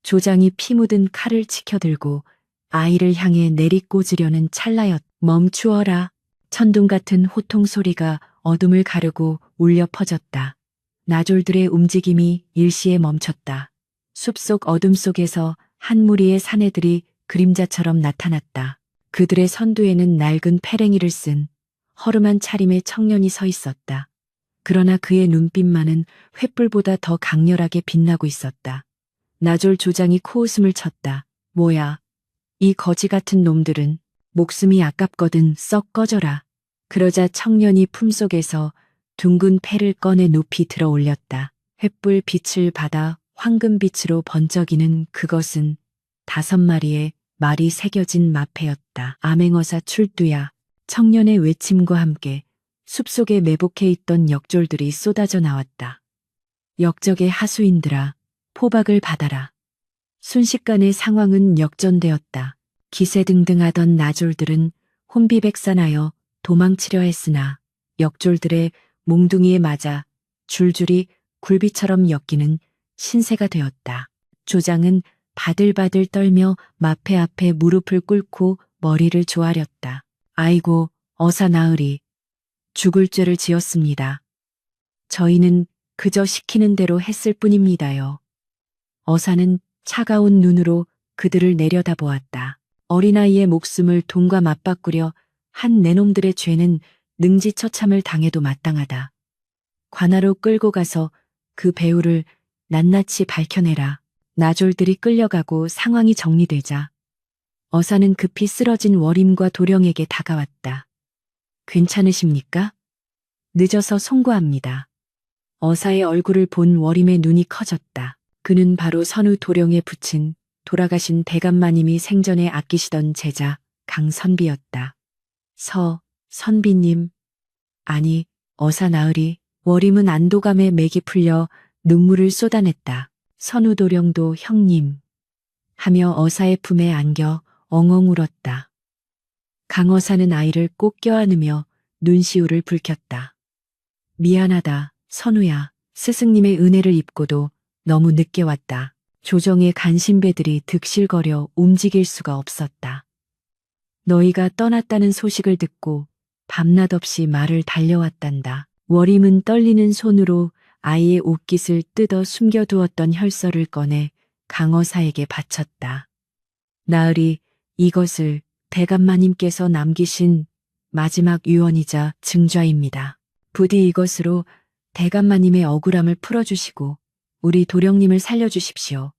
조장이 피 묻은 칼을 치켜들고 아이를 향해 내리꽂으려는 찰나였. 멈추어라. 천둥 같은 호통 소리가 어둠을 가르고 울려 퍼졌다. 나졸들의 움직임이 일시에 멈췄다. 숲속 어둠 속에서 한 무리의 사내들이 그림자처럼 나타났다. 그들의 선두에는 낡은 패랭이를 쓴 허름한 차림의 청년이 서 있었다. 그러나 그의 눈빛만은 횃불보다 더 강렬하게 빛나고 있었다. 나졸 조장이 코웃음을 쳤다. 뭐야? 이 거지 같은 놈들은 목숨이 아깝거든 썩 꺼져라. 그러자 청년이 품속에서 둥근 패를 꺼내 높이 들어 올렸다. 횃불 빛을 받아 황금빛으로 번쩍이는 그것은 5마리의 말이 새겨진 마패였다. 암행어사 출두야. 청년의 외침과 함께 숲속에 매복해 있던 역졸들이 쏟아져 나왔다. 역적의 하수인들아, 포박을 받아라. 순식간에 상황은 역전되었다. 기세등등하던 나졸들은 혼비백산하여 도망치려 했으나 역졸들의 몽둥이에 맞아 줄줄이 굴비처럼 엮이는 신세가 되었다. 조장은 바들바들 떨며 마패 앞에 무릎을 꿇고 머리를 조아렸다. 아이고, 어사 나으리. 죽을 죄를 지었습니다. 저희는 그저 시키는 대로 했을 뿐입니다요. 어사는 차가운 눈으로 그들을 내려다보았다. 어린아이의 목숨을 돈과 맞바꾸려 한 내놈들의 죄는 능지처참을 당해도 마땅하다. 관하로 끌고 가서 그 배후를 낱낱이 밝혀내라. 나졸들이 끌려가고 상황이 정리되자 어사는 급히 쓰러진 월임과 도령에게 다가왔다. 괜찮으십니까? 늦어서 송구합니다. 어사의 얼굴을 본 월임의 눈이 커졌다. 그는 바로 선우 도령에 붙인 돌아가신 대감마님이 생전에 아끼시던 제자 강선비였다. 선비님. 아니, 어사 나으리. 월임은 안도감에 맥이 풀려 눈물을 쏟아냈다. 선우 도령도 형님. 하며 어사의 품에 안겨 엉엉 울었다. 강어사는 아이를 꼭 껴안으며 눈시울을 붉혔다. 미안하다, 선우야. 스승님의 은혜를 입고도 너무 늦게 왔다. 조정의 간신배들이 득실거려 움직일 수가 없었다. 너희가 떠났다는 소식을 듣고 밤낮 없이 말을 달려왔단다. 월임은 떨리는 손으로 아이의 옷깃을 뜯어 숨겨두었던 혈서를 꺼내 강어사에게 바쳤다. 나으리, 이것을 대감마님께서 남기신 마지막 유언이자 증좌입니다. 부디 이것으로 대감마님의 억울함을 풀어주시고 우리 도령님을 살려주십시오.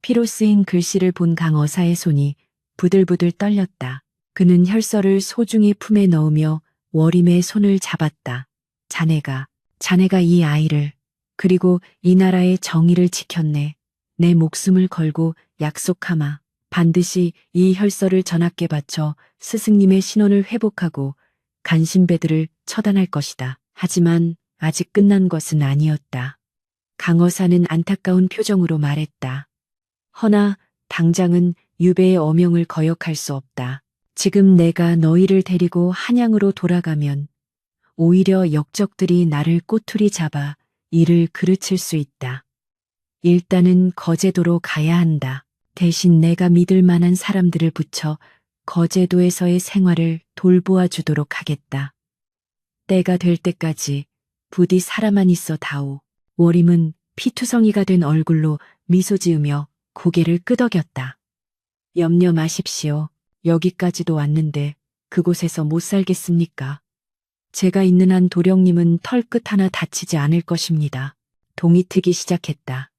피로 쓰인 글씨를 본 강어사의 손이 부들부들 떨렸다. 그는 혈서를 소중히 품에 넣으며 월임의 손을 잡았다. 자네가 이 아이를 그리고 이 나라의 정의를 지켰네. 내 목숨을 걸고 약속하마. 반드시 이 혈서를 전하께 바쳐 스승님의 신원을 회복하고 간신배들을 처단할 것이다. 하지만 아직 끝난 것은 아니었다. 강어사는 안타까운 표정으로 말했다. 허나 당장은 유배의 어명을 거역할 수 없다. 지금 내가 너희를 데리고 한양으로 돌아가면 오히려 역적들이 나를 꼬투리 잡아 이를 그르칠 수 있다. 일단은 거제도로 가야 한다. 대신 내가 믿을 만한 사람들을 붙여 거제도에서의 생활을 돌보아 주도록 하겠다. 때가 될 때까지 부디 살아만 있어 다오. 월임은 피투성이가 된 얼굴로 미소 지으며 고개를 끄덕였다. 염려 마십시오. 여기까지도 왔는데 그곳에서 못 살겠습니까? 제가 있는 한 도령님은 털끝 하나 다치지 않을 것입니다. 동이 트기 시작했다.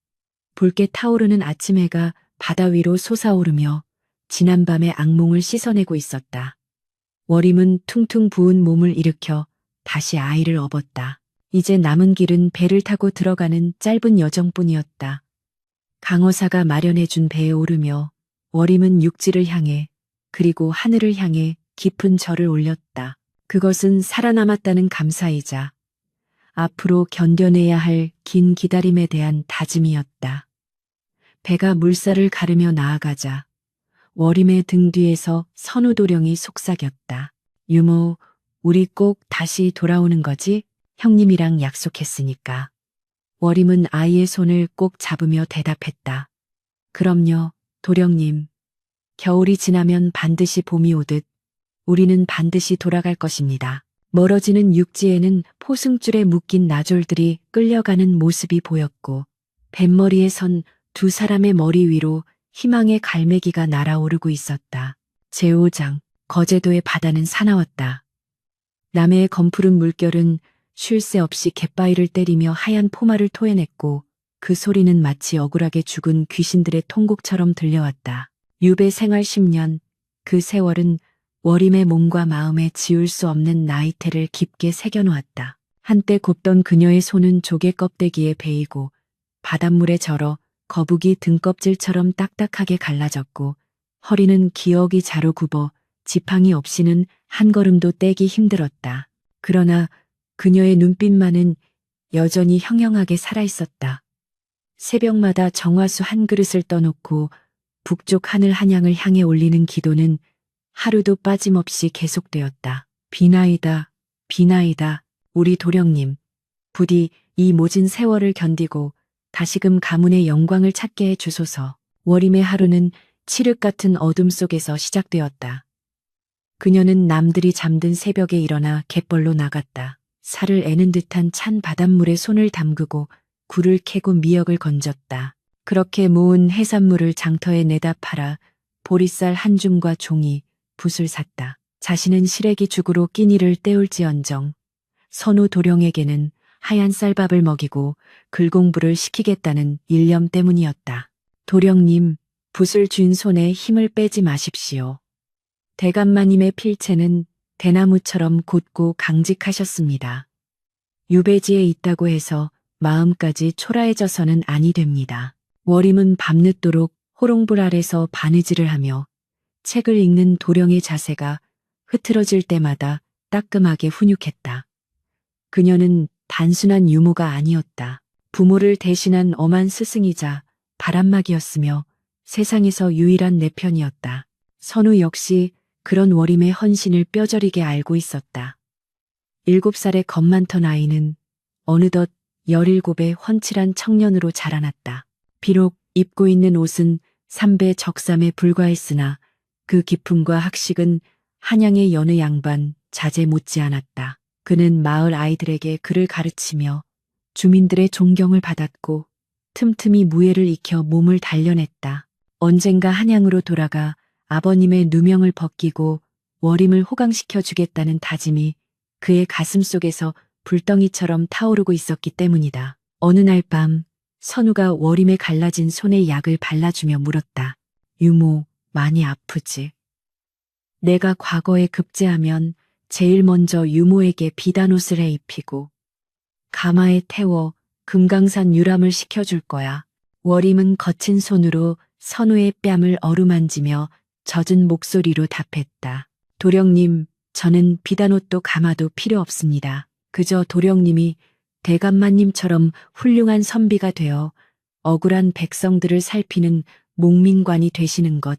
붉게 타오르는 아침 해가 바다 위로 솟아오르며 지난밤의 악몽을 씻어내고 있었다. 월임은 퉁퉁 부은 몸을 일으켜 다시 아이를 업었다. 이제 남은 길은 배를 타고 들어가는 짧은 여정뿐이었다. 강어사가 마련해준 배에 오르며 월임은 육지를 향해 그리고 하늘을 향해 깊은 절을 올렸다. 그것은 살아남았다는 감사이자 앞으로 견뎌내야 할 긴 기다림에 대한 다짐이었다. 배가 물살을 가르며 나아가자 워림의 등 뒤에서 선우도령이 속삭였다. 유모, 우리 꼭 다시 돌아오는 거지? 형님이랑 약속했으니까. 워림은 아이의 손을 꼭 잡으며 대답했다. 그럼요, 도령님. 겨울이 지나면 반드시 봄이 오듯 우리는 반드시 돌아갈 것입니다. 멀어지는 육지에는 포승줄에 묶인 나졸들이 끌려가는 모습이 보였고 뱃머리에 선 두 사람의 머리 위로 희망의 갈매기가 날아오르고 있었다. 제5장 거제도의 바다는 사나웠다. 남해의 검푸른 물결은 쉴 새 없이 갯바위를 때리며 하얀 포마를 토해냈고 그 소리는 마치 억울하게 죽은 귀신들의 통곡처럼 들려왔다. 유배 생활 10년, 그 세월은 워림의 몸과 마음에 지울 수 없는 나이테를 깊게 새겨놓았다. 한때 곱던 그녀의 손은 조개 껍데기에 베이고 바닷물에 절어 거북이 등껍질처럼 딱딱하게 갈라졌고 허리는 기억이 자로 굽어 지팡이 없이는 한 걸음도 떼기 힘들었다. 그러나 그녀의 눈빛만은 여전히 형형하게 살아있었다. 새벽마다 정화수 한 그릇을 떠놓고 북쪽 하늘 한양을 향해 올리는 기도는 하루도 빠짐없이 계속되었다. 비나이다, 비나이다, 우리 도령님. 부디 이 모진 세월을 견디고 다시금 가문의 영광을 찾게 해 주소서. 워림의 하루는 칠흑 같은 어둠 속에서 시작되었다. 그녀는 남들이 잠든 새벽에 일어나 갯벌로 나갔다. 살을 애는 듯한 찬 바닷물에 손을 담그고 굴을 캐고 미역을 건졌다. 그렇게 모은 해산물을 장터에 내다 팔아 보리쌀 한 줌과 종이, 붓을 샀다. 자신은 시래기 죽으로 끼니를 때울지언정 선우 도령에게는 하얀 쌀밥을 먹이고 글공부를 시키겠다는 일념 때문이었다. 도령님, 붓을 쥔 손에 힘을 빼지 마십시오. 대감마님의 필체는 대나무처럼 곧고 강직하셨습니다. 유배지에 있다고 해서 마음까지 초라해져서는 아니 됩니다. 워림은 밤늦도록 호롱불 아래서 바느질을 하며 책을 읽는 도령의 자세가 흐트러질 때마다 따끔하게 훈육했다. 그녀는 단순한 유모가 아니었다. 부모를 대신한 엄한 스승이자 바람막이였으며 세상에서 유일한 내 편이었다. 선우 역시 그런 워림의 헌신을 뼈저리게 알고 있었다. 7살의 겁 많던 아이는 어느덧 17의 훤칠한 청년으로 자라났다. 비록 입고 있는 옷은 삼배 적삼에 불과했으나 그 기품과 학식은 한양의 여느 양반 자제 못지않았다. 그는 마을 아이들에게 글을 가르치며 주민들의 존경을 받았고 틈틈이 무예를 익혀 몸을 단련했다. 언젠가 한양으로 돌아가 아버님의 누명을 벗기고 워림을 호강시켜 주겠다는 다짐이 그의 가슴 속에서 불덩이처럼 타오르고 있었기 때문이다. 어느 날 밤 선우가 워림의 갈라진 손에 약을 발라주며 물었다. 유모, 많이 아프지? 내가 과거에 급제하면 제일 먼저 유모에게 비단옷을 해 입히고 가마에 태워 금강산 유람을 시켜줄 거야. 워림은 거친 손으로 선우의 뺨을 어루만지며 젖은 목소리로 답했다. 도령님, 저는 비단옷도 가마도 필요 없습니다. 그저 도령님이 대감마님처럼 훌륭한 선비가 되어 억울한 백성들을 살피는 목민관이 되시는 것,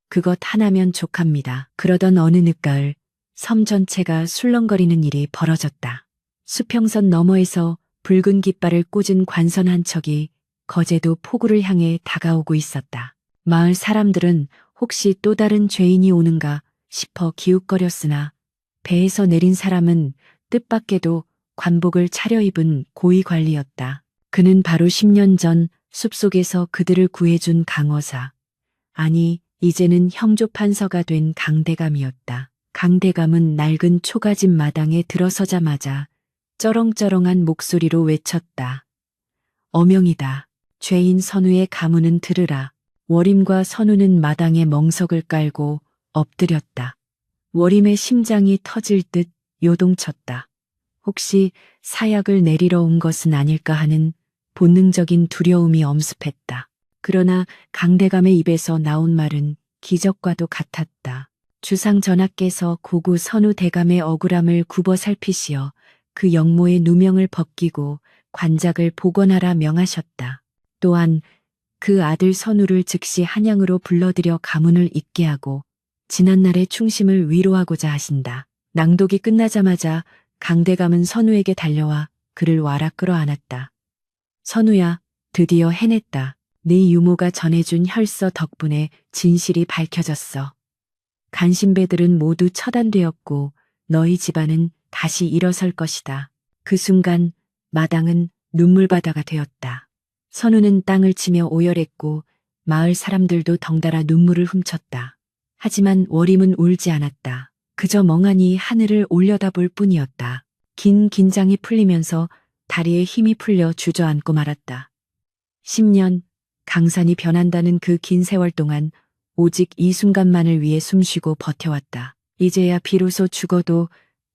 그것 하나면 족합니다. 그러던 어느 늦가을 섬 전체가 술렁거리는 일이 벌어졌다. 수평선 너머에서 붉은 깃발을 꽂은 관선 한 척이 거제도 포구를 향해 다가오고 있었다. 마을 사람들은 혹시 또 다른 죄인이 오는가 싶어 기웃거렸으나 배에서 내린 사람은 뜻밖에도 관복을 차려입은 고위관리였다. 그는 바로 10년 전 숲속에서 그들을 구해준 강어사, 아니 이제는 형조판서가 된 강대감이었다. 강대감은 낡은 초가집 마당에 들어서자마자 쩌렁쩌렁한 목소리로 외쳤다. 어명이다. 죄인 선우의 가문은 들으라. 워림과 선우는 마당에 멍석을 깔고 엎드렸다. 워림의 심장이 터질 듯 요동쳤다. 혹시 사약을 내리러 온 것은 아닐까 하는 본능적인 두려움이 엄습했다. 그러나 강대감의 입에서 나온 말은 기적과도 같았다. 주상 전하께서 고구 선우 대감의 억울함을 굽어 살피시어 그 영모의 누명을 벗기고 관작을 복원하라 명하셨다. 또한 그 아들 선우를 즉시 한양으로 불러들여 가문을 잇게 하고 지난날의 충심을 위로하고자 하신다. 낭독이 끝나자마자 강대감은 선우에게 달려와 그를 와라 끌어안았다. 선우야, 드디어 해냈다. 네 유모가 전해준 혈서 덕분에 진실이 밝혀졌어. 간신배들은 모두 처단되었고 너희 집안은 다시 일어설 것이다. 그 순간 마당은 눈물바다가 되었다. 선우는 땅을 치며 오열했고 마을 사람들도 덩달아 눈물을 훔쳤다. 하지만 워림은 울지 않았다. 그저 멍하니 하늘을 올려다볼 뿐이었다. 긴 긴장이 풀리면서 다리에 힘이 풀려 주저앉고 말았다. 10년, 강산이 변한다는 그 긴 세월 동안 오직 이 순간만을 위해 숨쉬고 버텨왔다. 이제야 비로소 죽어도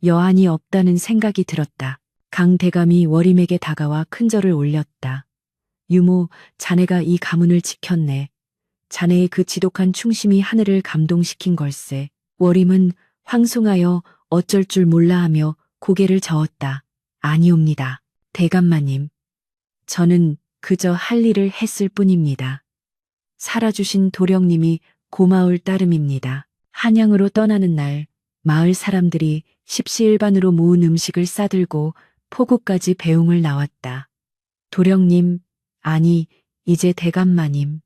여한이 없다는 생각이 들었다. 강대감이 워림에게 다가와 큰절을 올렸다. 유모, 자네가 이 가문을 지켰네. 자네의 그 지독한 충심이 하늘을 감동시킨 걸세. 워림은 황송하여 어쩔 줄 몰라 하며 고개를 저었다. 아니옵니다. 대감마님. 저는 그저 할 일을 했을 뿐입니다. 살아주신 도령님이 고마울 따름입니다. 한양으로 떠나는 날 마을 사람들이 십시일반으로 모은 음식을 싸들고 포구까지 배웅을 나왔다. 도령님, 아니 이제 대감마님.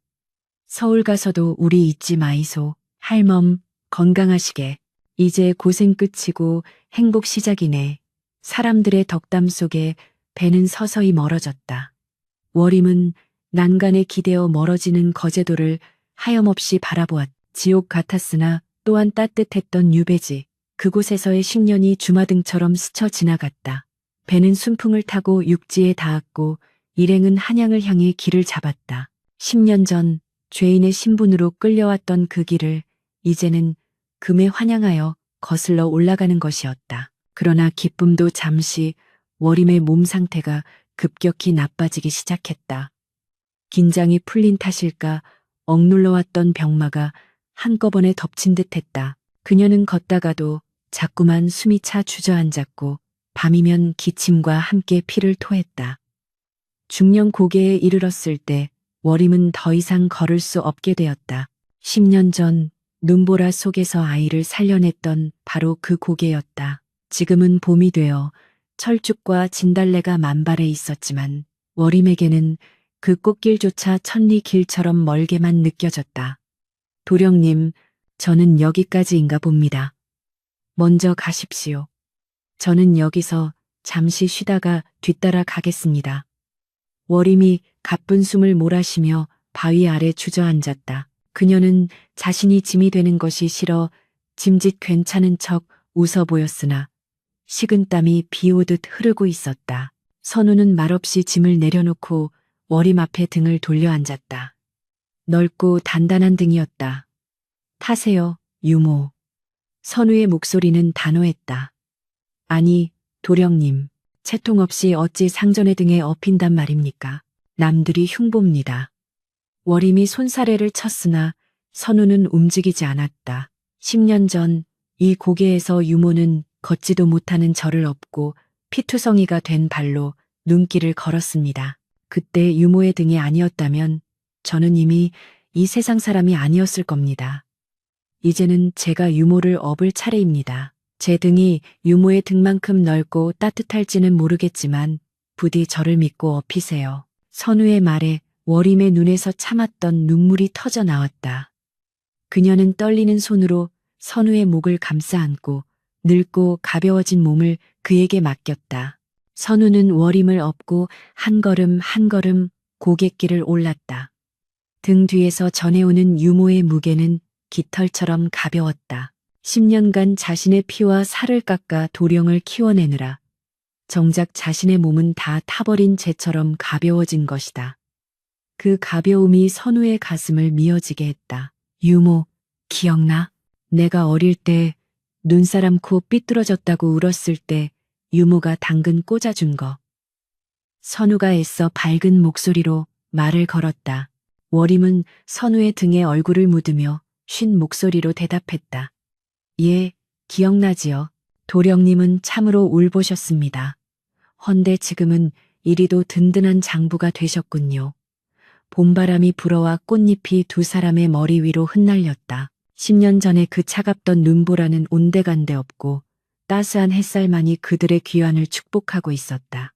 서울 가서도 우리 잊지 마이소. 할멈 건강하시게. 이제 고생 끝이고 행복 시작이네. 사람들의 덕담 속에 배는 서서히 멀어졌다. 워림은 난간에 기대어 멀어지는 거제도를 하염없이 바라보았다. 지옥 같았으나 또한 따뜻했던 유배지. 그곳에서의 10년이 주마등처럼 스쳐 지나갔다. 배는 순풍을 타고 육지에 닿았고 일행은 한양을 향해 길을 잡았다. 10년 전 죄인의 신분으로 끌려왔던 그 길을 이제는 금에 환영하여 거슬러 올라가는 것이었다. 그러나 기쁨도 잠시 워림의 몸 상태가 급격히 나빠지기 시작했다. 긴장이 풀린 탓일까 억눌러왔던 병마가 한꺼번에 덮친 듯했다. 그녀는 걷다가도 자꾸만 숨이 차 주저앉았고 밤이면 기침과 함께 피를 토했다. 중년 고개에 이르렀을 때 워림은 더 이상 걸을 수 없게 되었다. 10년 전 눈보라 속에서 아이를 살려냈던 바로 그 고개였다. 지금은 봄이 되어 철쭉과 진달래가 만발해 있었지만 워림에게는 그 꽃길조차 천리 길처럼 멀게만 느껴졌다. 도령님, 저는 여기까지인가 봅니다. 먼저 가십시오. 저는 여기서 잠시 쉬다가 뒤따라 가겠습니다. 워림이 가쁜 숨을 몰아쉬며 바위 아래 주저앉았다. 그녀는 자신이 짐이 되는 것이 싫어 짐짓 괜찮은 척 웃어 보였으나 식은땀이 비 오듯 흐르고 있었다. 선우는 말없이 짐을 내려놓고 워림 앞에 등을 돌려 앉았다. 넓고 단단한 등이었다. 타세요, 유모. 선우의 목소리는 단호했다. 아니, 도령님, 채통 없이 어찌 상전의 등에 업힌단 말입니까? 남들이 흉봅니다. 워림이 손사래를 쳤으나 선우는 움직이지 않았다. 10년 전 이 고개에서 유모는 걷지도 못하는 저를 업고 피투성이가 된 발로 눈길을 걸었습니다. 그때 유모의 등이 아니었다면 저는 이미 이 세상 사람이 아니었을 겁니다. 이제는 제가 유모를 업을 차례입니다. 제 등이 유모의 등만큼 넓고 따뜻할지는 모르겠지만 부디 저를 믿고 업히세요. 선우의 말에 워림의 눈에서 참았던 눈물이 터져 나왔다. 그녀는 떨리는 손으로 선우의 목을 감싸 안고 늙고 가벼워진 몸을 그에게 맡겼다. 선우는 워림을 업고 한 걸음 한 걸음 고갯길을 올랐다. 등 뒤에서 전해오는 유모의 무게는 깃털처럼 가벼웠다. 10년간 자신의 피와 살을 깎아 도령을 키워내느라 정작 자신의 몸은 다 타버린 재처럼 가벼워진 것이다. 그 가벼움이 선우의 가슴을 미어지게 했다. 유모, 기억나? 내가 어릴 때 눈사람 코 삐뚤어졌다고 울었을 때 유모가 당근 꽂아준 거. 선우가 애써 밝은 목소리로 말을 걸었다. 워림은 선우의 등에 얼굴을 묻으며 쉰 목소리로 대답했다. 예, 기억나지요. 도령님은 참으로 울보셨습니다. 헌데 지금은 이리도 든든한 장부가 되셨군요. 봄바람이 불어와 꽃잎이 두 사람의 머리 위로 흩날렸다. 10년 전에 그 차갑던 눈보라는 온데간데 없고 따스한 햇살만이 그들의 귀환을 축복하고 있었다.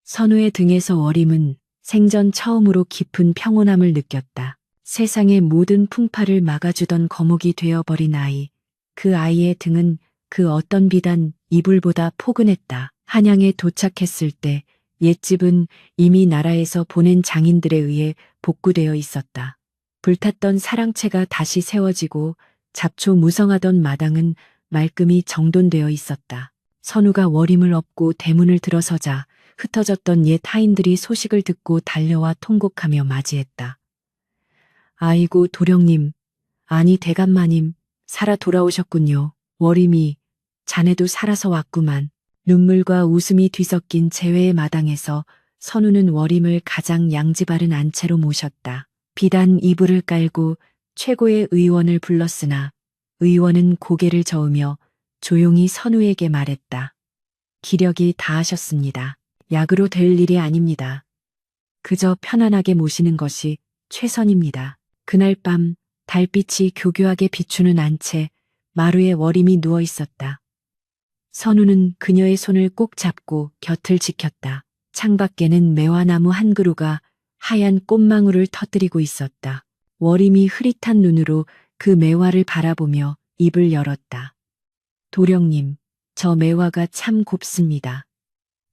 선우의 등에서 월임은 생전 처음으로 깊은 평온함을 느꼈다. 세상의 모든 풍파를 막아주던 거목이 되어버린 아이. 그 아이의 등은 그 어떤 비단 이불보다 포근했다. 한양에 도착했을 때 옛집은 이미 나라에서 보낸 장인들에 의해 복구되어 있었다. 불탔던 사랑채가 다시 세워지고 잡초 무성하던 마당은 말끔히 정돈되어 있었다. 선우가 월임을 업고 대문을 들어서자 흩어졌던 옛 하인들이 소식을 듣고 달려와 통곡하며 맞이했다. 아이고 도령님, 아니 대감마님, 살아 돌아오셨군요. 월임이, 자네도 살아서 왔구만. 눈물과 웃음이 뒤섞인 재회의 마당에서 선우는 월임을 가장 양지 바른 안채로 모셨다. 비단 이불을 깔고 최고의 의원을 불렀으나 의원은 고개를 저으며 조용히 선우에게 말했다. 기력이 다하셨습니다. 약으로 될 일이 아닙니다. 그저 편안하게 모시는 것이 최선입니다. 그날 밤 달빛이 교교하게 비추는 안채 마루에 월임이 누워 있었다. 선우는 그녀의 손을 꼭 잡고 곁을 지켰다. 창밖에는 매화나무 한 그루가 하얀 꽃망울을 터뜨리고 있었다. 월임이 흐릿한 눈으로 그 매화를 바라보며 입을 열었다. 도령님, 저 매화가 참 곱습니다.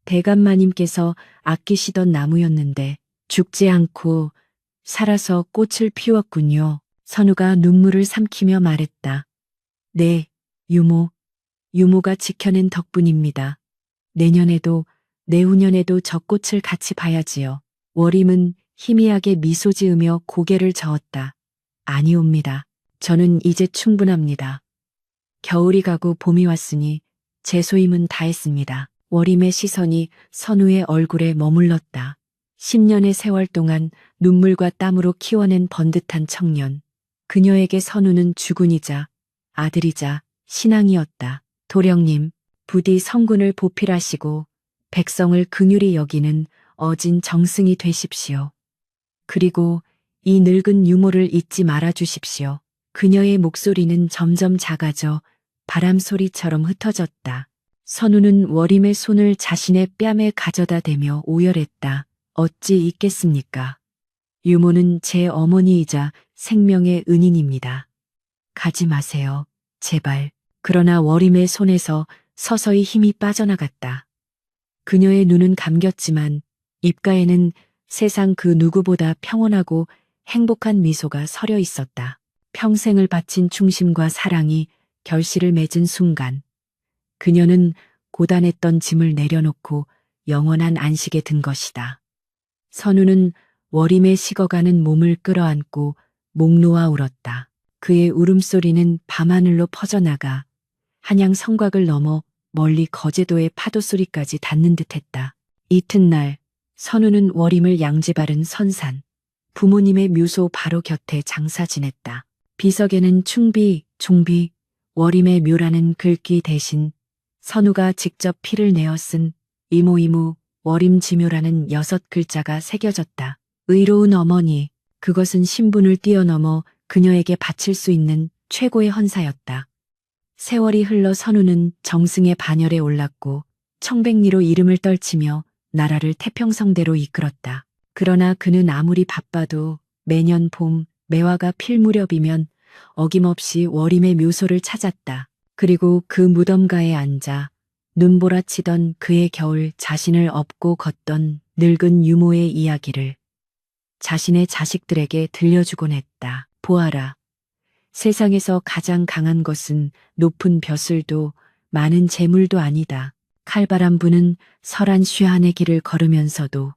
대감마님께서 아끼시던 나무였는데 죽지 않고 살아서 꽃을 피웠군요. 선우가 눈물을 삼키며 말했다. 네, 유모가 지켜낸 덕분입니다. 내년에도 내후년에도 저 꽃을 같이 봐야지요. 월임은 희미하게 미소 지으며 고개를 저었다. 아니옵니다. 저는 이제 충분합니다. 겨울이 가고 봄이 왔으니 제 소임은 다했습니다. 월임의 시선이 선우의 얼굴에 머물렀다. 10년의 세월 동안 눈물과 땀으로 키워낸 번듯한 청년. 그녀에게 선우는 주군이자 아들이자 신앙이었다. 도령님, 부디 성군을 보필하시고 백성을 긍휼히 여기는 어진 정승이 되십시오. 그리고 이 늙은 유모를 잊지 말아 주십시오. 그녀의 목소리는 점점 작아져 바람 소리처럼 흩어졌다. 선우는 월임의 손을 자신의 뺨에 가져다 대며 오열했다. 어찌 있겠습니까? 유모는 제 어머니이자 생명의 은인입니다. 가지 마세요. 제발. 그러나 월임의 손에서 서서히 힘이 빠져나갔다. 그녀의 눈은 감겼지만 입가에는 세상 그 누구보다 평온하고 행복한 미소가 서려 있었다. 평생을 바친 충심과 사랑이 결실을 맺은 순간 그녀는 고단했던 짐을 내려놓고 영원한 안식에 든 것이다. 선우는 월임의 식어가는 몸을 끌어안고 목 놓아 울었다. 그의 울음소리는 밤하늘로 퍼져나가 한양 성곽을 넘어 멀리 거제도의 파도 소리까지 닿는 듯했다. 이튿날 선우는 월임을 양지 바른 선산, 부모님의 묘소 바로 곁에 장사 지냈다. 비석에는 충비, 종비, 월임의 묘라는 글귀 대신 선우가 직접 피를 내어 쓴 이모이모 월임지묘라는 6글자가 새겨졌다. 의로운 어머니, 그것은 신분을 뛰어넘어 그녀에게 바칠 수 있는 최고의 헌사였다. 세월이 흘러 선우는 정승의 반열에 올랐고 청백리로 이름을 떨치며 나라를 태평성대로 이끌었다. 그러나 그는 아무리 바빠도 매년 봄 매화가 필 무렵이면 어김없이 월임의 묘소를 찾았다. 그리고 그 무덤가에 앉아 눈보라치던 그의 겨울 자신을 업고 걷던 늙은 유모의 이야기를 자신의 자식들에게 들려주곤 했다. 보아라. 세상에서 가장 강한 것은 높은 벼슬도 많은 재물도 아니다. 칼바람 부는 설한 쉬한의 길을 걸으면서도